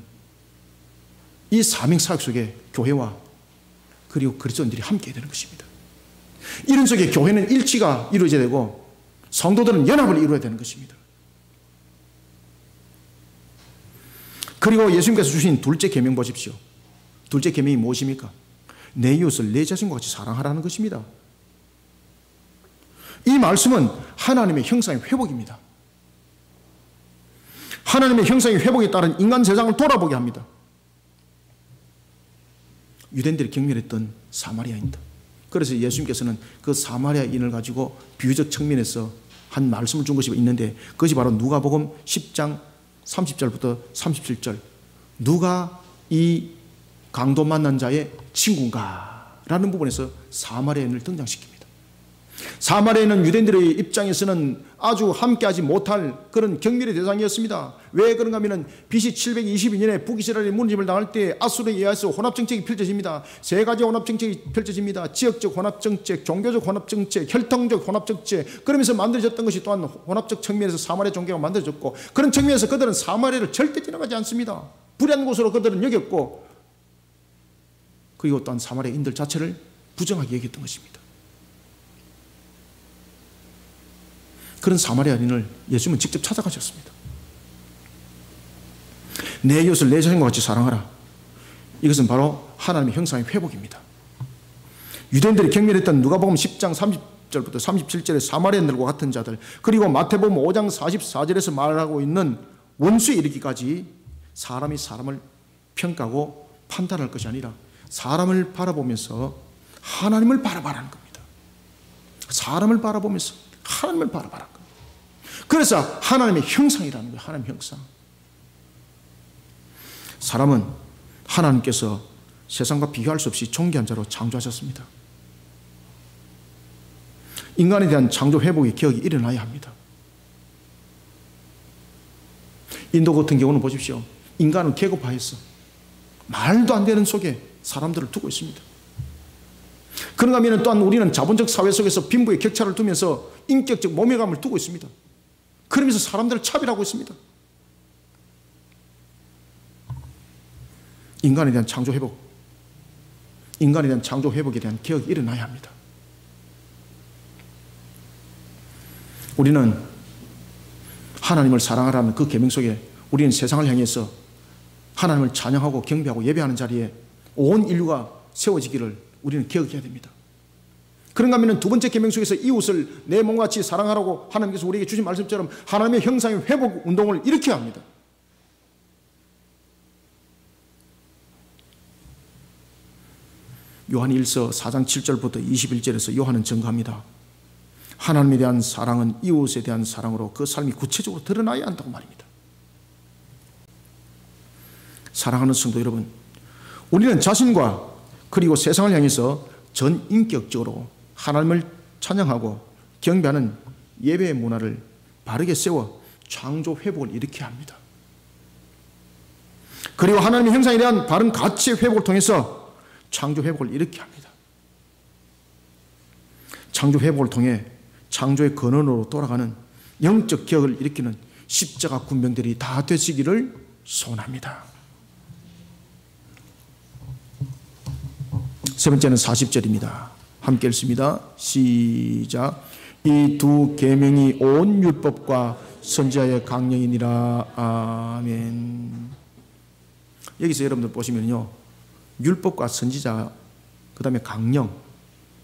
이 사명사역 속에 교회와 그리고 그리스도인들이 함께 되는 것입니다. 이런 속에 교회는 일치가 이루어져야 되고 성도들은 연합을 이루어야 되는 것입니다. 그리고 예수님께서 주신 둘째 계명 보십시오. 둘째 계명이 무엇입니까? 내 이웃을 내 자신과 같이 사랑하라는 것입니다. 이 말씀은 하나님의 형상의 회복입니다. 하나님의 형상의 회복에 따른 인간 세상을 돌아보게 합니다. 유대인들이 경멸했던 사마리아인들, 그래서 예수님께서는 그 사마리아인을 가지고 비유적 측면에서 한 말씀을 준 것이 있는데, 그것이 바로 누가복음 10장 30절부터 37절, 누가 이 강도 만난 자의 친구인가 라는 부분에서 사마리아인을 등장시킵니다. 사마리아인은 유대인들의 입장에서는 아주 함께하지 못할 그런 경멸의 대상이었습니다. 왜 그런가 하면 BC 722년에 북이스라엘이 무너짐을 당할 때 아수르에 의해서 혼합정책이 펼쳐집니다. 세 가지 혼합정책이 펼쳐집니다. 지역적 혼합정책, 종교적 혼합정책, 혈통적 혼합정책, 그러면서 만들어졌던 것이 또한 혼합적 측면에서 사마리아 종교가 만들어졌고, 그런 측면에서 그들은 사마리아를 절대 지나가지 않습니다. 불의한 곳으로 그들은 여겼고, 그리고 또한 사마리아인들 자체를 부정하게 여겼던 것입니다. 그런 사마리아인을 예수님은 직접 찾아가셨습니다. 내 이웃을 내 자신과 같이 사랑하라. 이것은 바로 하나님의 형상의 회복입니다. 유대인들이 경멸했던 누가복음 10장 30절부터 37절의 사마리아인들과 같은 자들, 그리고 마태복음 5장 44절에서 말하고 있는 원수에 이르기까지 사람이 사람을 평가하고 판단할 것이 아니라 사람을 바라보면서 하나님을 바라보라는 겁니다. 사람을 바라보면서 하나님을 바라보라는 겁니다. 그래서 하나님의 형상이라는 거예요. 하나님의 형상. 사람은 하나님께서 세상과 비교할 수 없이 존귀한 자로 창조하셨습니다. 인간에 대한 창조 회복의 기억이 일어나야 합니다. 인도 같은 경우는 보십시오. 인간은 계급화해서 말도 안 되는 속에 사람들을 두고 있습니다. 그런가 하면 또한 우리는 자본적 사회 속에서 빈부의 격차를 두면서 인격적 모멸감을 두고 있습니다. 그러면서 사람들을 차별하고 있습니다. 인간에 대한 창조 회복, 인간에 대한 창조 회복에 대한 개혁이 일어나야 합니다. 우리는 하나님을 사랑하라는 그 계명 속에 우리는 세상을 향해서 하나님을 찬양하고 경배하고 예배하는 자리에 온 인류가 세워지기를 우리는 기억해야 됩니다. 그런가 하면 두 번째 계명 속에서 이웃을 내 몸같이 사랑하라고 하나님께서 우리에게 주신 말씀처럼 하나님의 형상의 회복 운동을 일으켜야 합니다. 요한 1서 4장 7절부터 21절에서 요한은 증거합니다. 하나님에 대한 사랑은 이웃에 대한 사랑으로 그 삶이 구체적으로 드러나야 한다고 말입니다. 사랑하는 성도 여러분, 우리는 자신과 그리고 세상을 향해서 전 인격적으로 하나님을 찬양하고 경배하는 예배의 문화를 바르게 세워 창조 회복을 일으켜야 합니다. 그리고 하나님의 형상에 대한 바른 가치의 회복을 통해서 창조 회복을 일으켜야 합니다. 창조 회복을 통해 창조의 근원으로 돌아가는 영적 기억을 일으키는 십자가 군병들이 다 되시기를 소원합니다. 세 번째는 40절입니다. 함께 읽습니다. 시작. 이 두 계명이 온 율법과 선지자의 강령이니라. 아멘. 여기서 여러분들 보시면요, 율법과 선지자, 그 다음에 강령,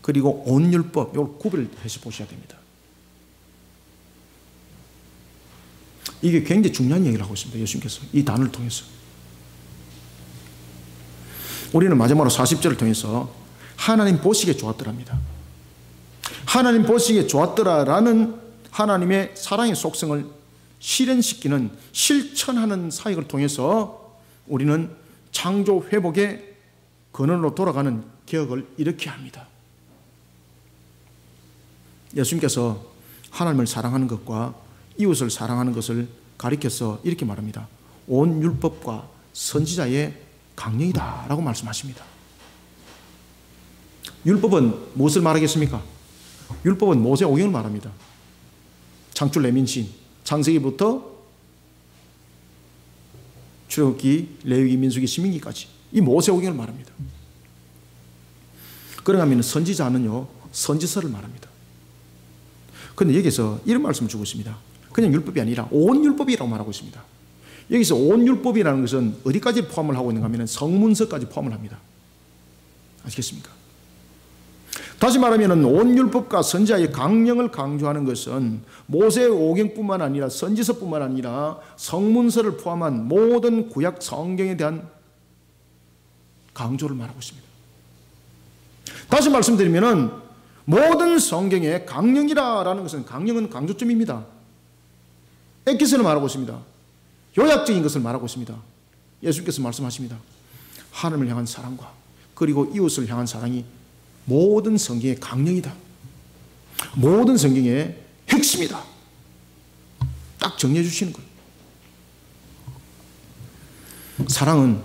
그리고 온 율법, 이걸 구별해서 보셔야 됩니다. 이게 굉장히 중요한 얘기를 하고 있습니다. 예수님께서 이 단어를 통해서. 우리는 마지막으로 40절을 통해서 하나님 보시기에 좋았더랍니다. 하나님 보시기에 좋았더라라는 하나님의 사랑의 속성을 실현시키는, 실천하는 사역을 통해서 우리는 창조 회복의 근원으로 돌아가는 개혁을 일으켜야 합니다. 예수님께서 하나님을 사랑하는 것과 이웃을 사랑하는 것을 가리켜서 이렇게 말합니다. 온 율법과 선지자의 강령이다 라고 말씀하십니다. 율법은 무엇을 말하겠습니까? 율법은 모세 오경을 말합니다. 창출 레민신, 창세기부터 출애굽기, 레위기, 민수기, 신명기까지 이 모세 오경을 말합니다. 그런가 하면 선지자는요, 선지서를 말합니다. 그런데 여기서 이런 말씀을 주고 있습니다. 그냥 율법이 아니라 온 율법이라고 말하고 있습니다. 여기서 온 율법이라는 것은 어디까지 포함을 하고 있는가 하면 성문서까지 포함을 합니다. 아시겠습니까? 다시 말하면 온 율법과 선지자의 강령을 강조하는 것은 모세의 오경뿐만 아니라 선지서뿐만 아니라 성문서를 포함한 모든 구약 성경에 대한 강조를 말하고 있습니다. 다시 말씀드리면 모든 성경의 강령이라는 것은, 강령은 강조점입니다. 엑기스를 말하고 있습니다. 요약적인 것을 말하고 있습니다. 예수님께서 말씀하십니다. 하나님을 향한 사랑과 그리고 이웃을 향한 사랑이 모든 성경의 강령이다. 모든 성경의 핵심이다. 딱 정리해 주시는 거예요. 사랑은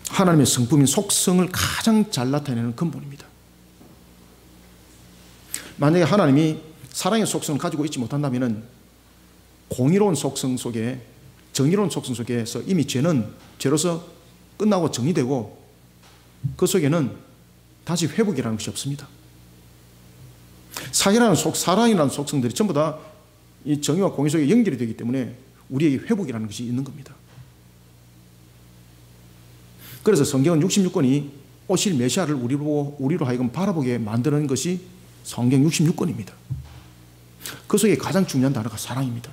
하나님의 성품인 속성을 가장 잘 나타내는 근본입니다. 만약에 하나님이 사랑의 속성을 가지고 있지 못한다면 공의로운 속성 속에, 정의로운 속성 속에서 이미 죄는 죄로서 끝나고 정리되고 그 속에는 다시 회복이라는 것이 없습니다. 사랑이라는 속성들이 전부 다 이 정의와 공의 속에 연결이 되기 때문에 우리에게 회복이라는 것이 있는 겁니다. 그래서 성경은 66권이 오실 메시아를 우리로 하여금 바라보게 만드는 것이 성경 66권입니다. 그 속에 가장 중요한 단어가 사랑입니다.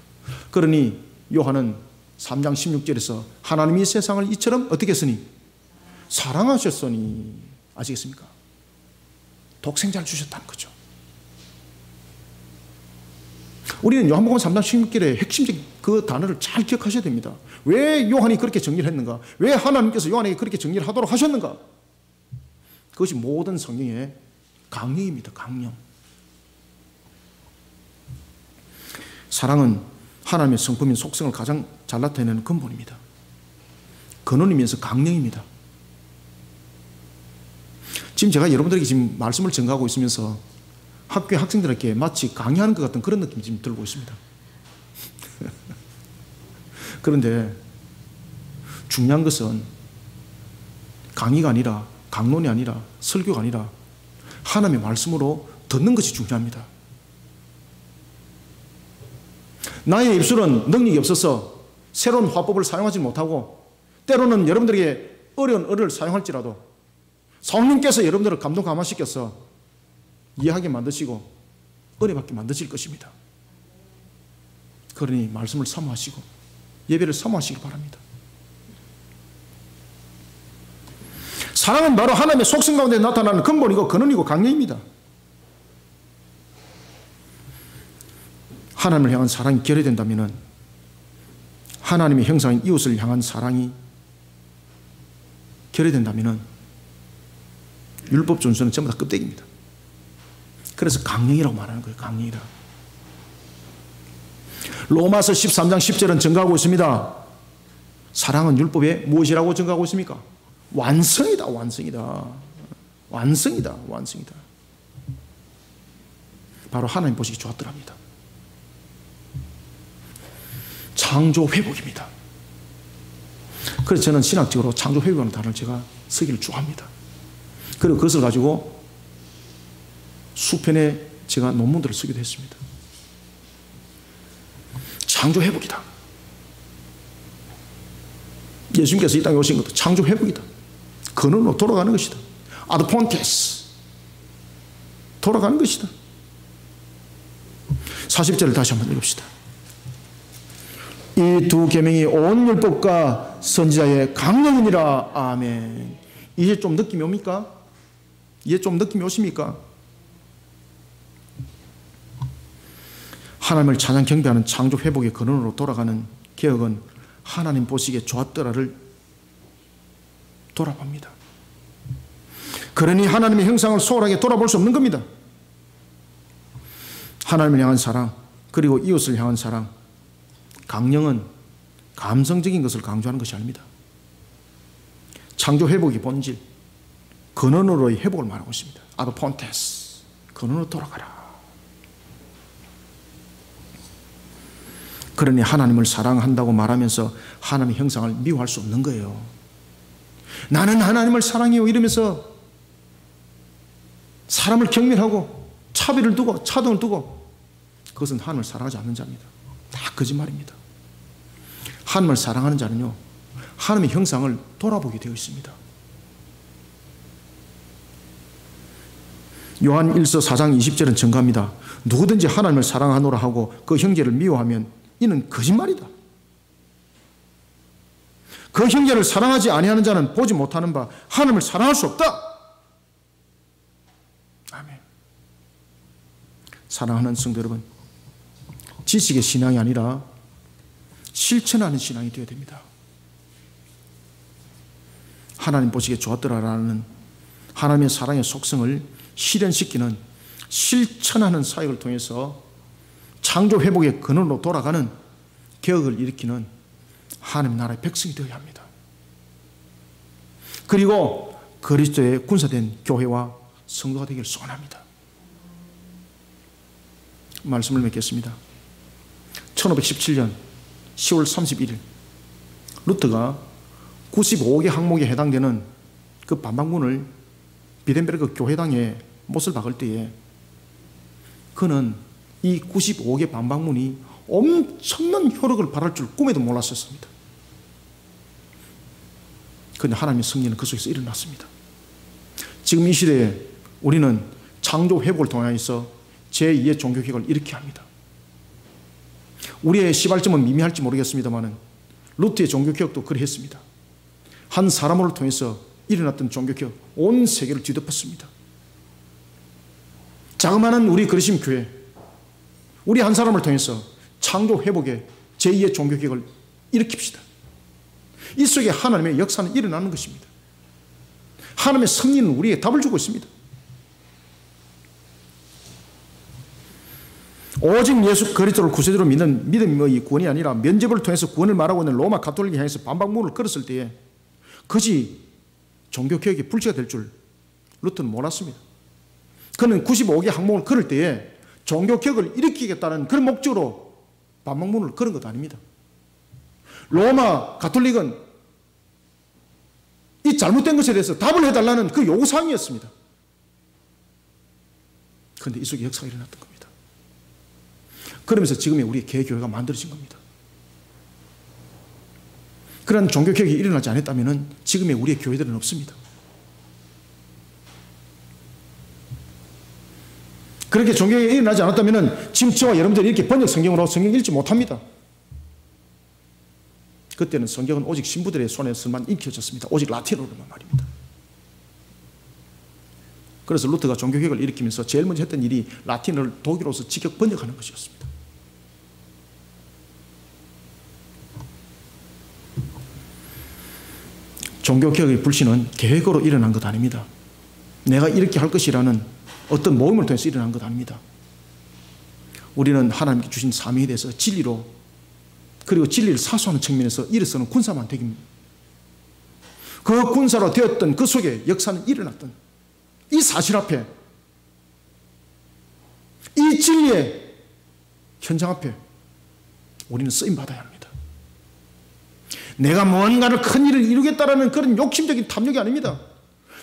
그러니 요한은 3장 16절에서 하나님이 세상을 이처럼 어떻게 했으니? 사랑하셨으니. 아시겠습니까? 독생자를 주셨다는 거죠. 우리는 요한복음 3장 16절의 핵심적 그 단어를 잘 기억하셔야 됩니다. 왜 요한이 그렇게 정리를 했는가? 왜 하나님께서 요한에게 그렇게 정리를 하도록 하셨는가? 그것이 모든 성경의 강령입니다. 강령. 사랑은 하나님의 성품인 속성을 가장 잘 나타내는 근본입니다. 근원이면서 강령입니다. 지금 제가 여러분들에게 지금 말씀을 전가하고 있으면서 학교의 학생들에게 마치 강의하는 것 같은 그런 느낌이 지금 들고 있습니다. 그런데 중요한 것은 강의가 아니라, 강론이 아니라, 설교가 아니라 하나님의 말씀으로 듣는 것이 중요합니다. 나의 입술은 능력이 없어서 새로운 화법을 사용하지 못하고 때로는 여러분들에게 어려운 어를 사용할지라도 성령께서 여러분들을 감동 감화시켜서 이해하게 만드시고 은혜받게 만드실 것입니다. 그러니 말씀을 사모하시고 예배를 사모하시기 바랍니다. 사랑은 바로 하나님의 속성 가운데 나타나는 근본이고 근원이고 강령입니다. 하나님을 향한 사랑이 결여된다면 하나님의 형상인 이웃을 향한 사랑이 결여된다면 율법 준수는 전부 다 껍데기입니다. 그래서 강령이라고 말하는 거예요. 강령이라. 로마서 13장 10절은 증거하고 있습니다. 사랑은 율법의 무엇이라고 증거하고 있습니까? 완성이다. 완성이다. 완성이다. 완성이다. 바로 하나님 보시기 좋았더랍니다. 창조 회복입니다. 그래서 저는 신학적으로 창조 회복이라는 단어를 제가 쓰기를 좋아합니다. 그리고 그것을 가지고 수편에 제가 논문들을 쓰기도 했습니다. 창조 회복이다. 예수님께서 이 땅에 오신 것도 창조 회복이다. 근원으로 돌아가는 것이다. 아드폰테스. 돌아가는 것이다. 40절을 다시 한번 읽읍시다. 이 두 계명이 온 율법과 선지자의 강령이니라. 아멘. 이제 좀 느낌이 옵니까? 이제 좀 느낌이 오십니까? 하나님을 찬양 경배하는 창조 회복의 근원으로 돌아가는 개혁은 하나님 보시기에 좋았더라를 돌아봅니다. 그러니 하나님의 형상을 소홀하게 돌아볼 수 없는 겁니다. 하나님을 향한 사랑, 그리고 이웃을 향한 사랑, 강령은 감성적인 것을 강조하는 것이 아닙니다. 창조 회복의 본질, 근원으로의 회복을 말하고 있습니다. 아드폰테스, 근원으로 돌아가라. 그러니 하나님을 사랑한다고 말하면서 하나님의 형상을 미워할 수 없는 거예요. 나는 하나님을 사랑해요 이러면서 사람을 경멸하고 차별을 두고 차등을 두고 그것은 하나님을 사랑하지 않는 자입니다. 다 거짓말입니다. 하나님을 사랑하는 자는요, 하나님의 형상을 돌아보게 되어 있습니다. 요한 1서 4장 20절은 증거합니다. 누구든지 하나님을 사랑하노라 하고 그 형제를 미워하면 이는 거짓말이다. 그 형제를 사랑하지 아니하는 자는 보지 못하는 바 하나님을 사랑할 수 없다. 아멘. 사랑하는 성도 여러분, 지식의 신앙이 아니라 실천하는 신앙이 되어야 됩니다. 하나님 보시기에 좋았더라라는 하나님의 사랑의 속성을 실현시키는 실천하는 사역을 통해서 창조 회복의 근원으로 돌아가는 개혁을 일으키는 하나님 나라의 백성이 되어야 합니다. 그리고 그리스도의 군사된 교회와 성도가 되기를 소원합니다. 말씀을 맺겠습니다. 1517년 10월 31일 루터가 95개 항목에 해당되는 그 반박문을 비덴베르크 교회당에 못을 박을 때에 그는 이 95개 반박문이 엄청난 효력을 발할 줄 꿈에도 몰랐었습니다. 그런데 하나님의 승리는 그 속에서 일어났습니다. 지금 이 시대에 우리는 창조 회복을 통하여서 제2의 종교개혁을 일으켜야 합니다. 우리의 시발점은 미미할지 모르겠습니다만 루트의 종교개혁도 그리했습니다. 한 사람을 통해서 일어났던 종교개혁 온 세계를 뒤덮었습니다. 자그마한 우리 그리심 교회, 우리 한 사람을 통해서 창조 회복의 제2의 종교개혁을 일으킵시다. 이 속에 하나님의 역사는 일어나는 것입니다. 하나님의 승리는 우리에게 답을 주고 있습니다. 오직 예수 그리스도를 구세주로 믿는 믿음의 구원이 아니라 면접을 통해서 구원을 말하고 있는 로마 가톨릭에 향해서 반박문을 걸었을 때에 그것이 종교개혁의 불씨가 될 줄 루터는 몰랐습니다. 그는 95개 항목을 걸을 때에 종교개혁을 일으키겠다는 그런 목적으로 반박문을 걸은 것도 아닙니다. 로마 가톨릭은 이 잘못된 것에 대해서 답을 해달라는 그 요구사항이었습니다. 그런데 이 속에 역사가 일어났던 겁니다. 그러면서 지금의 우리 개교회가 만들어진 겁니다. 그런 종교개혁이 일어나지 않았다면 지금의 우리의 교회들은 없습니다. 그렇게 종교개혁이 일어나지 않았다면 지금 저와 여러분들이 이렇게 번역 성경으로 성경 읽지 못합니다. 그때는 성경은 오직 신부들의 손에서만 읽혀졌습니다. 오직 라틴어로만 말입니다. 그래서 루터가 종교개혁을 일으키면서 제일 먼저 했던 일이 라틴어를 독일어로서 직역 번역하는 것이었습니다. 종교개혁의 불씨는 계획으로 일어난 것 아닙니다. 내가 이렇게 할 것이라는 어떤 모임을 통해서 일어난 것 아닙니다. 우리는 하나님께 주신 사명에 대해서 진리로 그리고 진리를 사수하는 측면에서 일어서는 군사만 되깁니다. 그 군사로 되었던 그 속에 역사는 일어났던 이 사실 앞에 이 진리의 현장 앞에 우리는 쓰임받아야 합니다. 내가 뭔가를 큰 일을 이루겠다라는 그런 욕심적인 탐욕이 아닙니다.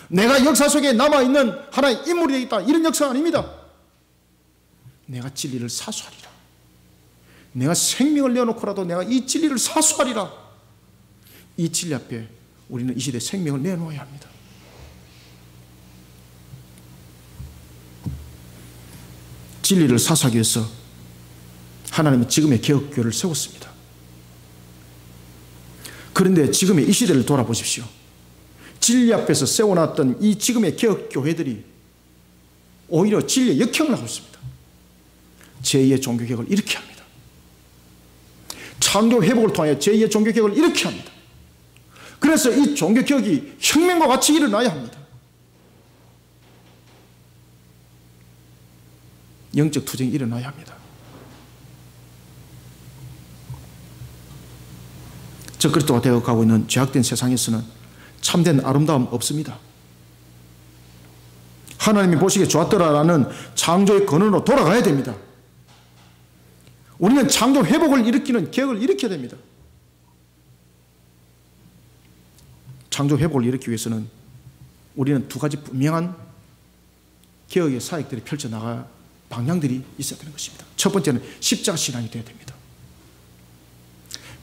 내가 역사 속에 남아있는 하나의 인물이 되겠다 이런 역사가 아닙니다. 내가 진리를 사수하리라. 내가 생명을 내어놓고라도 내가 이 진리를 사수하리라. 이 진리 앞에 우리는 이 시대에 생명을 내놓아야 합니다. 진리를 사수하기 위해서 하나님은 지금의 개혁교회를 세웠습니다. 그런데 지금의 이 시대를 돌아보십시오. 진리 앞에서 세워놨던 이 지금의 개혁교회들이 오히려 진리의 역행을 하고 있습니다. 제2의 종교개혁을 일으켜야 합니다. 창조 회복을 통하여 제2의 종교개혁을 일으켜야 합니다. 그래서 이 종교개혁이 혁명과 같이 일어나야 합니다. 영적 투쟁이 일어나야 합니다. 저 그리스도가 되어가고 있는 죄악된 세상에서는 참된 아름다움 없습니다. 하나님이 보시기에 좋았더라라는 창조의 근원으로 돌아가야 됩니다. 우리는 창조 회복을 일으키는 개혁을 일으켜야 됩니다. 창조 회복을 일으키기 위해서는 우리는 두 가지 분명한 개혁의 사역들이 펼쳐나갈 방향들이 있어야 되는 것입니다. 첫 번째는 십자가 신앙이 되어야 됩니다.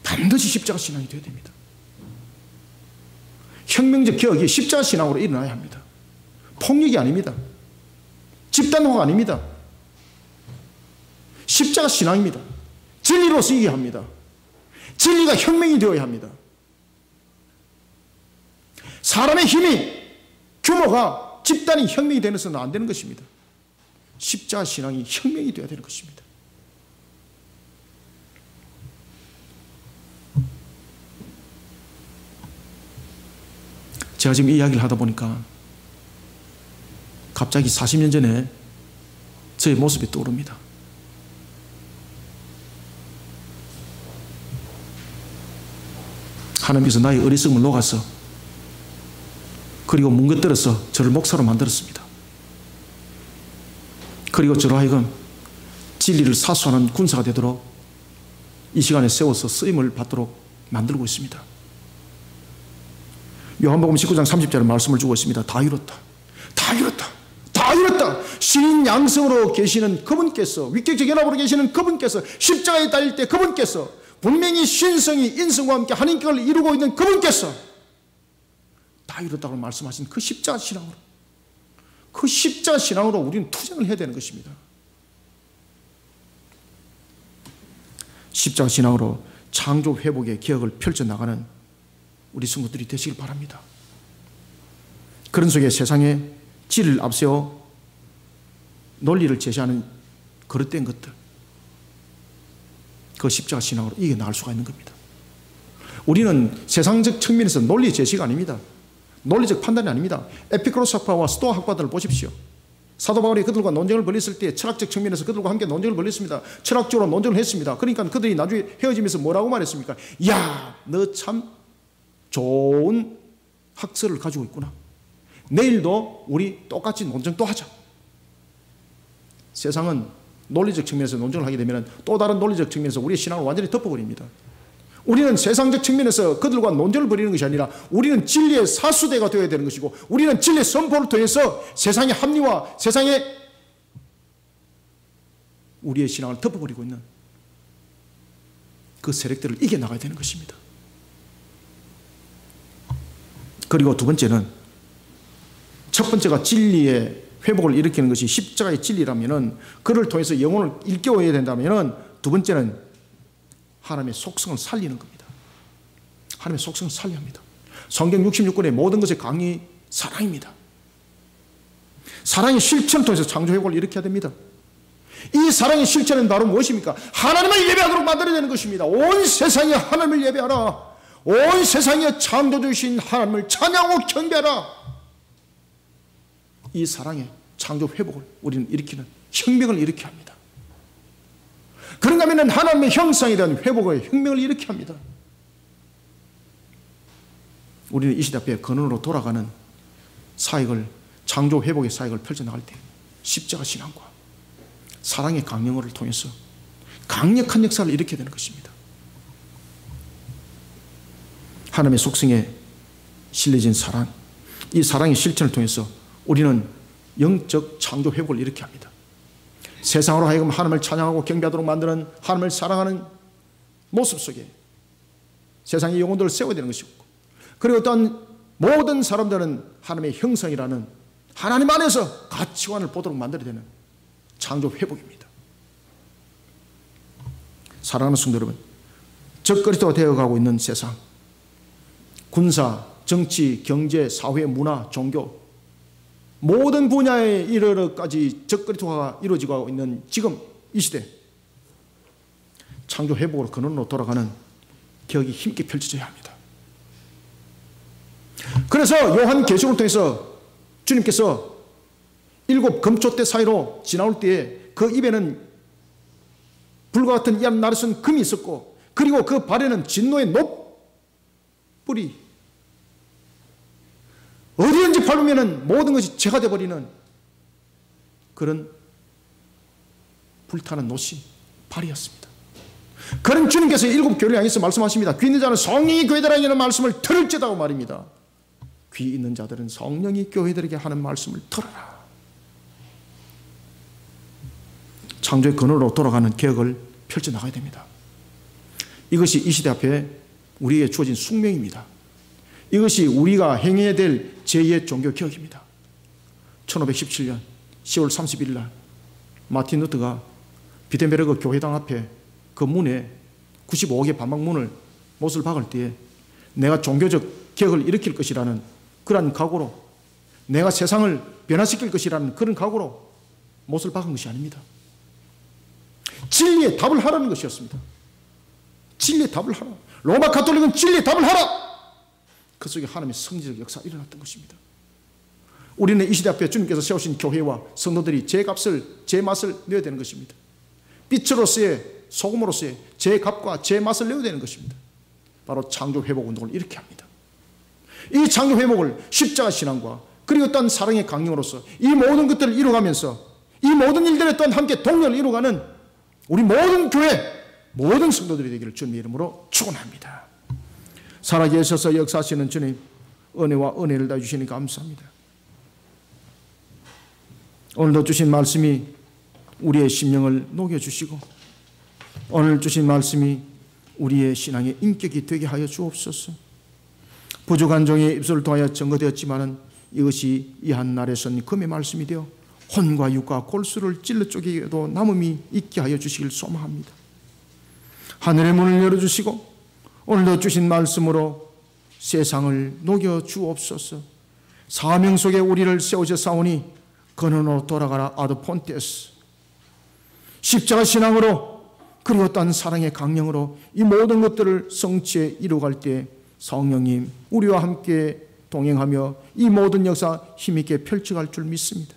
반드시 십자가 신앙이 되어야 됩니다. 혁명적 개혁이 십자가 신앙으로 일어나야 합니다. 폭력이 아닙니다. 집단화가 아닙니다. 십자가 신앙입니다. 진리로서 이겨야 합니다. 진리가 혁명이 되어야 합니다. 사람의 힘이 규모가 집단이 혁명이 되어서는 안 되는 것입니다. 십자가 신앙이 혁명이 되어야 되는 것입니다. 제가 지금 이 이야기를 하다 보니까 갑자기 40년 전에 저의 모습이 떠오릅니다. 하나님께서 나의 어리석음을 녹아서 그리고 뭉개뜨려서 저를 목사로 만들었습니다. 그리고 저로 하여금 진리를 사수하는 군사가 되도록 이 시간에 세워서 쓰임을 받도록 만들고 있습니다. 요한복음 19장 30절에 말씀을 주고 있습니다. 다 이뤘다. 다 이뤘다. 다 이뤘다. 신인 양성으로 계시는 그분께서, 위격적 연합으로 계시는 그분께서, 십자가에 달릴 때 그분께서, 분명히 신성이 인성과 함께 하나님께를 이루고 있는 그분께서 다 이뤘다고 말씀하신 그 십자가 신앙으로, 그 십자가 신앙으로 우리는 투쟁을 해야 되는 것입니다. 십자가 신앙으로 창조 회복의 개혁을 펼쳐나가는 우리 성도들이 되시길 바랍니다. 그런 속에 세상에 진리를 앞세워 논리를 제시하는 그릇된 것들, 그 십자가 신앙으로 이겨나갈 수가 있는 겁니다. 우리는 세상적 측면에서 논리 제시가 아닙니다. 논리적 판단이 아닙니다. 에피크로스 학파와 스토아 학파들을 보십시오. 사도 바울이 그들과 논쟁을 벌였을 때 철학적 측면에서 그들과 함께 논쟁을 벌였습니다. 철학적으로 논쟁을 했습니다. 그러니까 그들이 나중에 헤어지면서 뭐라고 말했습니까? 야, 너 참 좋은 학설을 가지고 있구나. 내일도 우리 똑같이 논쟁 또 하자. 세상은 논리적 측면에서 논쟁을 하게 되면 또 다른 논리적 측면에서 우리의 신앙을 완전히 덮어버립니다. 우리는 세상적 측면에서 그들과 논쟁을 벌이는 것이 아니라 우리는 진리의 사수대가 되어야 되는 것이고 우리는 진리의 선포를 통해서 세상의 합리화, 세상의 우리의 신앙을 덮어버리고 있는 그 세력들을 이겨나가야 되는 것입니다. 그리고 두 번째는, 첫 번째가 진리의 회복을 일으키는 것이 십자가의 진리라면은 그를 통해서 영혼을 일깨워야 된다면은 두 번째는 하나님의 속성을 살리는 겁니다. 하나님의 속성을 살려야 합니다. 성경 66권의 모든 것의 강의 사랑입니다. 사랑의 실천을 통해서 창조 회복을 일으켜야 됩니다. 이 사랑의 실천은 바로 무엇입니까? 하나님을 예배하도록 만들어야 되는 것입니다. 온 세상에 하나님을 예배하라. 온 세상에 창조주신 하나님을 찬양하고 경배하라. 이 사랑의 창조 회복을 우리는 일으키는 혁명을 일으켜야 합니다. 그런가 하면 하나님의 형상에 대한 회복의 혁명을 일으켜야 합니다. 우리는 이 시대 앞에 근원으로 돌아가는 사역을, 창조 회복의 사역을 펼쳐나갈 때 십자가 신앙과 사랑의 강령을 통해서 강력한 역사를 일으켜야 되는 것입니다. 하나님의 속성에 실려진 사랑, 이 사랑의 실천을 통해서 우리는 영적 창조 회복을 일으켜야 합니다. 세상으로 하여금 하나님을 찬양하고 경배하도록 만드는, 하나님을 사랑하는 모습 속에 세상의 영혼들을 세워야 되는 것이고, 그리고 또한 모든 사람들은 하나님의 형상이라는 하나님 안에서 가치관을 보도록 만들어야 되는 창조 회복입니다. 사랑하는 성도 여러분, 적그리스도가 되어가고 있는 세상, 군사, 정치, 경제, 사회, 문화, 종교 모든 분야에 이르러까지 적그리스도가 이루어지고 있는 지금 이 시대, 창조 회복으로 근원으로 돌아가는 격이 힘있게 펼쳐져야 합니다. 그래서 요한계시록을 통해서 주님께서 7 금초대 사이로 지나올 때에 그 입에는 불과 같은 이한 날에 쓴 금이 있었고, 그리고 그 발에는 진노의 놋불이, 어디든지 밟으면 모든 것이 죄가 되어버리는 그런 불타는 노신 발이었습니다. 그런 주님께서 7 교회를 향해서 말씀하십니다. 귀 있는 자는 성령이 교회들에게 하는 말씀을 들을지다고 말입니다. 귀 있는 자들은 성령이 교회들에게 하는 말씀을 들어라. 창조의 근원으로 돌아가는 개혁을 펼쳐나가야 됩니다. 이것이 이 시대 앞에 우리에게 주어진 숙명입니다. 이것이 우리가 행해야 될 제2의 종교개혁입니다. 1517년 10월 31일 날 마틴 루터가 비텐베르그 교회당 앞에 그 문에 95억의 반박문을 못을 박을 때에 내가 종교적 개혁을 일으킬 것이라는 그러한 각오로, 내가 세상을 변화시킬 것이라는 그런 각오로 못을 박은 것이 아닙니다. 진리의 답을 하라는 것이었습니다. 진리의 답을 하라. 로마 가톨릭은 진리의 답을 하라. 그 속에 하나님의 성지적 역사가 일어났던 것입니다. 우리는 이 시대 앞에 주님께서 세우신 교회와 성도들이 제 값을, 제 맛을 내야 되는 것입니다. 빛으로서의, 소금으로서의 제 값과 제 맛을 내야 되는 것입니다. 바로 창조 회복 운동을 일으켜야 합니다. 이 창조 회복을 십자가 신앙과 그리고 또한 사랑의 강령으로서 이 모든 것들을 이루어가면서 이 모든 일들에 또한 함께 동력을 이루어가는 우리 모든 교회, 모든 성도들이 되기를 주님의 이름으로 축원합니다. 살아계셔서 역사하시는 주님, 은혜와 은혜를 다 주시니 감사합니다. 오늘도 주신 말씀이 우리의 심령을 녹여주시고, 오늘 주신 말씀이 우리의 신앙의 인격이 되게 하여 주옵소서. 부족한 종의 입술을 통하여 증거되었지만은 이것이 이 한날에선 금의 말씀이 되어 혼과 육과 골수를 찔러 쪼개도 남음이 있게 하여 주시길 소망합니다. 하늘의 문을 열어주시고 오늘도 주신 말씀으로 세상을 녹여 주옵소서. 사명 속에 우리를 세우셨사오니 근원으로 돌아가라 아드폰테스. 십자가 신앙으로 그리고 딴 사랑의 강령으로 이 모든 것들을 성취에 이루어갈 때 성령님 우리와 함께 동행하며 이 모든 역사 힘있게 펼쳐갈 줄 믿습니다.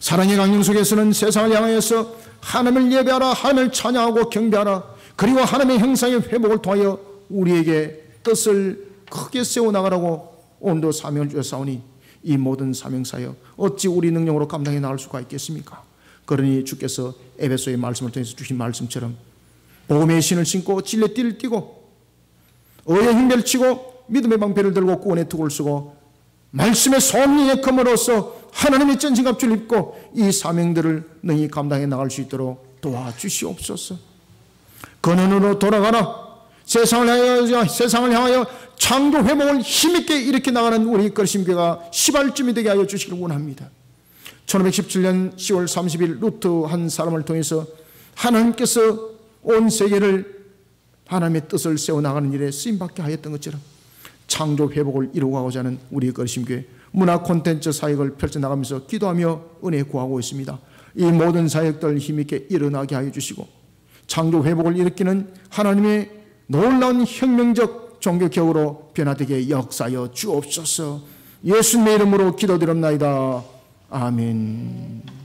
사랑의 강령 속에서는 세상을 향하여서 하나님을 예배하라, 하나님을 찬양하고 경배하라, 그리고 하나님의 형상의 회복을 통하여 우리에게 뜻을 크게 세워나가라고 오늘도 사명을 주셨사오니 이 모든 사명사역 어찌 우리 능력으로 감당해 나갈 수가 있겠습니까? 그러니 주께서 에베소의 말씀을 통해서 주신 말씀처럼 복음의 신을 신고 진리의 띠를 띠고 의의 흉배를 치고 믿음의 방패를 들고 구원의 투구를 쓰고 말씀의 성령의 검으로서 하나님의 전신갑주를 입고 이 사명들을 능히 감당해 나갈 수 있도록 도와주시옵소서. 근원으로 돌아가라. 세상을 향하여 창조 회복을 힘있게 일으켜 나가는 우리 거리심교회가 시발쯤이 되게 하여 주시길 원합니다. 1517년 10월 30일 루트 한 사람을 통해서 하나님께서 온 세계를 하나님의 뜻을 세워나가는 일에 쓰임받게 하였던 것처럼 창조 회복을 이루고자 하는 우리 거리심교회 문화 콘텐츠 사역을 펼쳐나가면서 기도하며 은혜 구하고 있습니다. 이 모든 사역들 힘있게 일어나게 하여 주시고 창조 회복을 일으키는 하나님의 놀라운 혁명적 종교개혁으로 변화되게 역사하여 주옵소서. 예수님의 이름으로 기도드립나이다. 아멘.